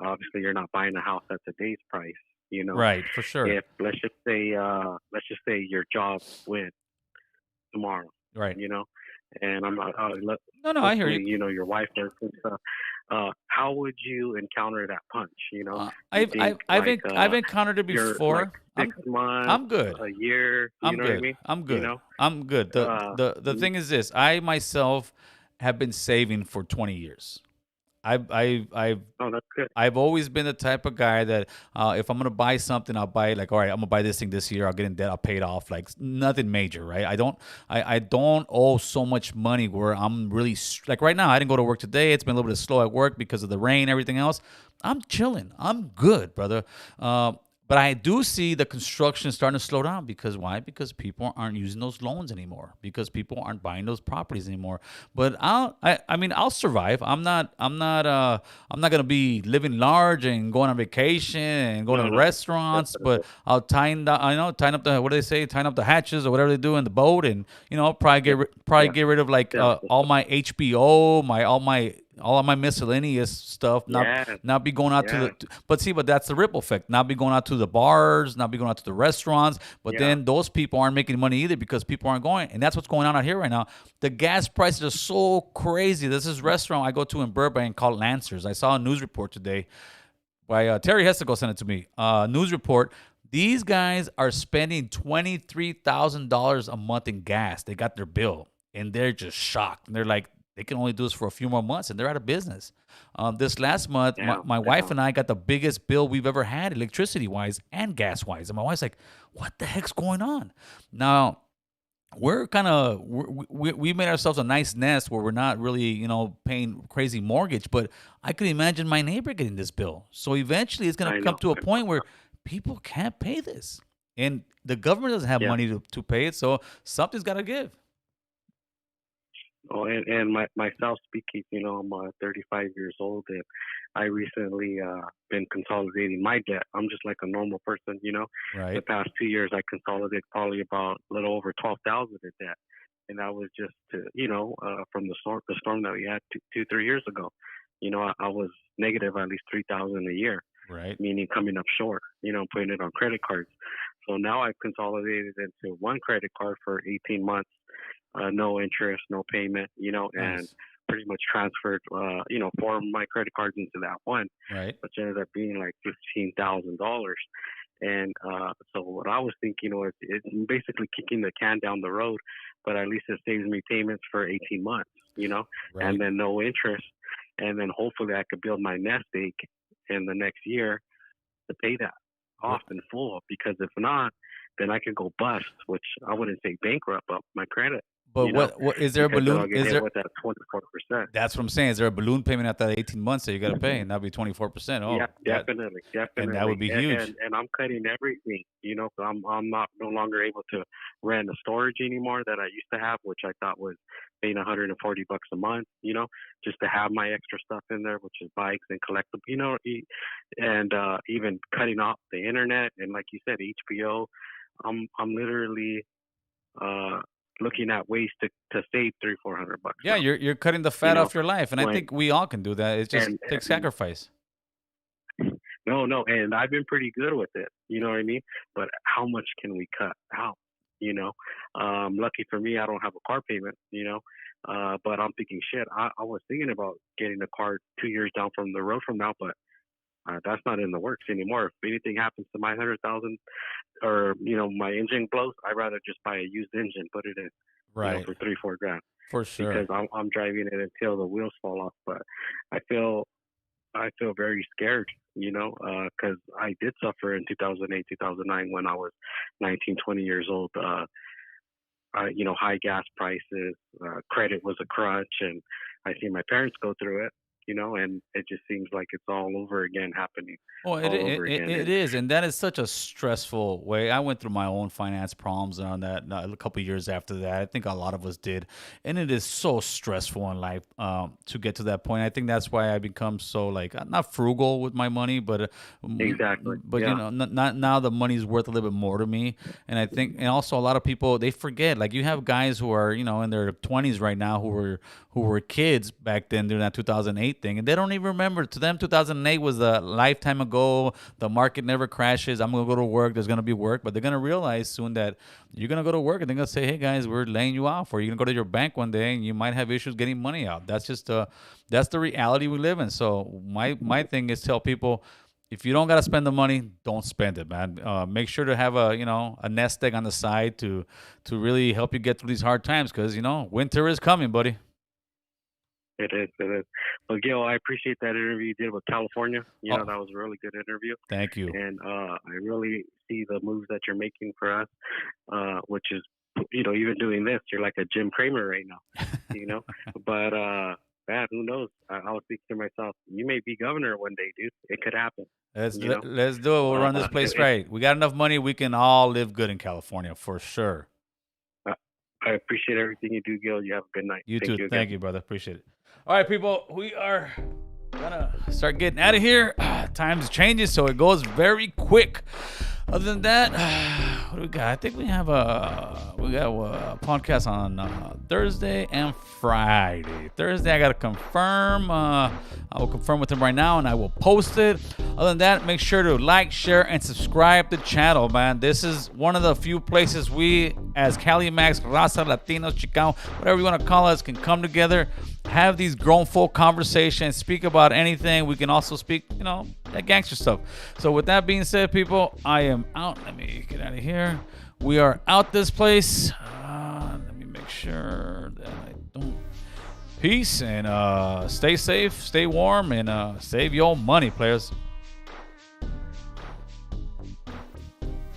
obviously you're not buying a house at today's price, Right, for sure. If let's just say your job went tomorrow, right? And I'm not. No, I hear you. Your wife works and stuff. How would you encounter that punch? I've encountered it before. Like 6 months. I'm good. A year. I'm good. What I mean? I'm good. I'm good. The thing is this: I myself have been saving for 20 years. That's good. I've always been the type of guy that if I'm gonna buy something, I'll buy it like, all right, I'm gonna buy this thing this year. I'll get in debt. I'll pay it off. Like nothing major, right? I don't owe so much money where I'm really like right now. I didn't go to work today. It's been a little bit slow at work because of the rain, everything else. I'm chilling. I'm good, brother. But I do see the construction starting to slow down because why? Because people aren't using those loans anymore. Because people aren't buying those properties anymore. But I'll survive. I'm not gonna be living large and going on vacation and going to restaurants. But I'll tying up the what do they say? Tying up the hatches or whatever they do in the boat, and probably get rid of like all my HBO, all of my miscellaneous stuff, not be going out to but that's the ripple effect. Not be going out to the bars, not be going out to the restaurants. But then those people aren't making money either because people aren't going. And that's what's going on out here right now. The gas prices are so crazy. There's this restaurant I go to in Burbank called Lancers. I saw a news report today by Terry Hestico sent it to me. News report. These guys are spending $23,000 a month in gas. They got their bill and they're just shocked. And they're like, they can only do this for a few more months, and they're out of business. This last month, my wife and I got the biggest bill we've ever had, electricity-wise and gas-wise. And my wife's like, what the heck's going on? Now, we're kind of we made ourselves a nice nest where we're not really paying crazy mortgage, but I could imagine my neighbor getting this bill. So eventually, it's going to come to a point where people can't pay this, and the government doesn't have money to pay it. So something's got to give. Oh, and myself speaking, I'm 35 years old, and I recently been consolidating my debt. I'm just like a normal person, Right. The past 2 years, I consolidated probably about a little over 12,000 in debt, and that was just to, from the storm that we had 3 years ago. I was negative at least 3,000 a year, right? Meaning coming up short, putting it on credit cards. So now I've consolidated into one credit card for 18 months. No interest, no payment, and pretty much transferred, 4 of my credit cards into that one, right? Which ended up being like $15,000. And so what I was thinking was, it's basically kicking the can down the road, but at least it saves me payments for 18 months, right. And then no interest. and then hopefully I could build my nest egg in the next year to pay that off in full. Because if not, then I could go bust, which I wouldn't say bankrupt, but my credit. But what is there a Because then I'll balloon? get Is hit there? with that 24%. That's what I'm saying. Is there a balloon payment after that 18 months that you got to pay, and that'll be 24%? Oh, Yeah, definitely. and that would be huge. And I'm cutting everything. I'm not no longer able to rent a storage anymore that I used to have, which I thought was paying $140 a month. Just to have my extra stuff in there, which is bikes and collectibles. And even cutting off the internet and, like you said, HBO. I'm literally looking at ways to save $300-400. Yeah, you're cutting the fat off your life, and I think we all can do that. It just takes sacrifice. No, and I've been pretty good with it. You know what I mean? But how much can we cut out? Lucky for me, I don't have a car payment. But I'm thinking, shit. I was thinking about getting a car 2 years down from the road from now, but that's not in the works anymore. If anything happens to my 100,000, or my engine blows, I'd rather just buy a used engine, put it in, for $3-4 grand. For sure. Because I'm driving it until the wheels fall off. But I feel very scared, because I did suffer in 2008, 2009 when I was 19, 20 years old. High gas prices, credit was a crunch, and I see my parents go through it. And it just seems like it's all over again happening. Oh, it is, and that is such a stressful way. I went through my own finance problems on that a couple of years after that. I think a lot of us did, and it is so stressful in life to get to that point. I think that's why I become so not frugal with my money, but exactly. But not now the money's worth a little bit more to me, and I think, and also a lot of people, they forget. Like, you have guys who are in their 20s right now who were kids back then during that 2008 thing, and they don't even remember. To them, 2008 was a lifetime ago. The market never crashes. I'm gonna go to work. There's gonna be work, but they're gonna realize soon that you're gonna go to work, and they're gonna say, "Hey guys, we're laying you off," or you're gonna go to your bank one day and you might have issues getting money out. That's just that's the reality we live in. So my thing is tell people, if you don't gotta spend the money, don't spend it, man. Make sure to have a nest egg on the side to really help you get through these hard times, because winter is coming, buddy. It is. Well, Gil, I appreciate that interview you did with California. That was a really good interview. Thank you. And I really see the moves that you're making for us, which is, even doing this, you're like a Jim Cramer right now, But, man, who knows? I was thinking to myself, you may be governor one day, dude. It could happen. Let's do it. We'll run this place right. We got enough money. We can all live good in California, for sure. I appreciate everything you do, Gil. You have a good night. You too. Thank you, brother. Appreciate it. All right, people, we are gonna start getting out of here. Time's changing, so it goes very quick. Other than that, what do we got? I think we have a podcast on Thursday and Friday. Thursday, I gotta confirm. I will confirm with him right now, and I will post it. Other than that, make sure to like, share, and subscribe to the channel, man. This is one of the few places we, as Cali Max, Raza, Latinos, Chicano, whatever you want to call us, can come together, have these grown folk conversations, speak about anything. We can also speak, that gangster stuff. So with that being said, people, I am out. Let me get out of here. We are out this place. Let me make sure that I don't. Peace, and stay safe, stay warm, and save your money, players.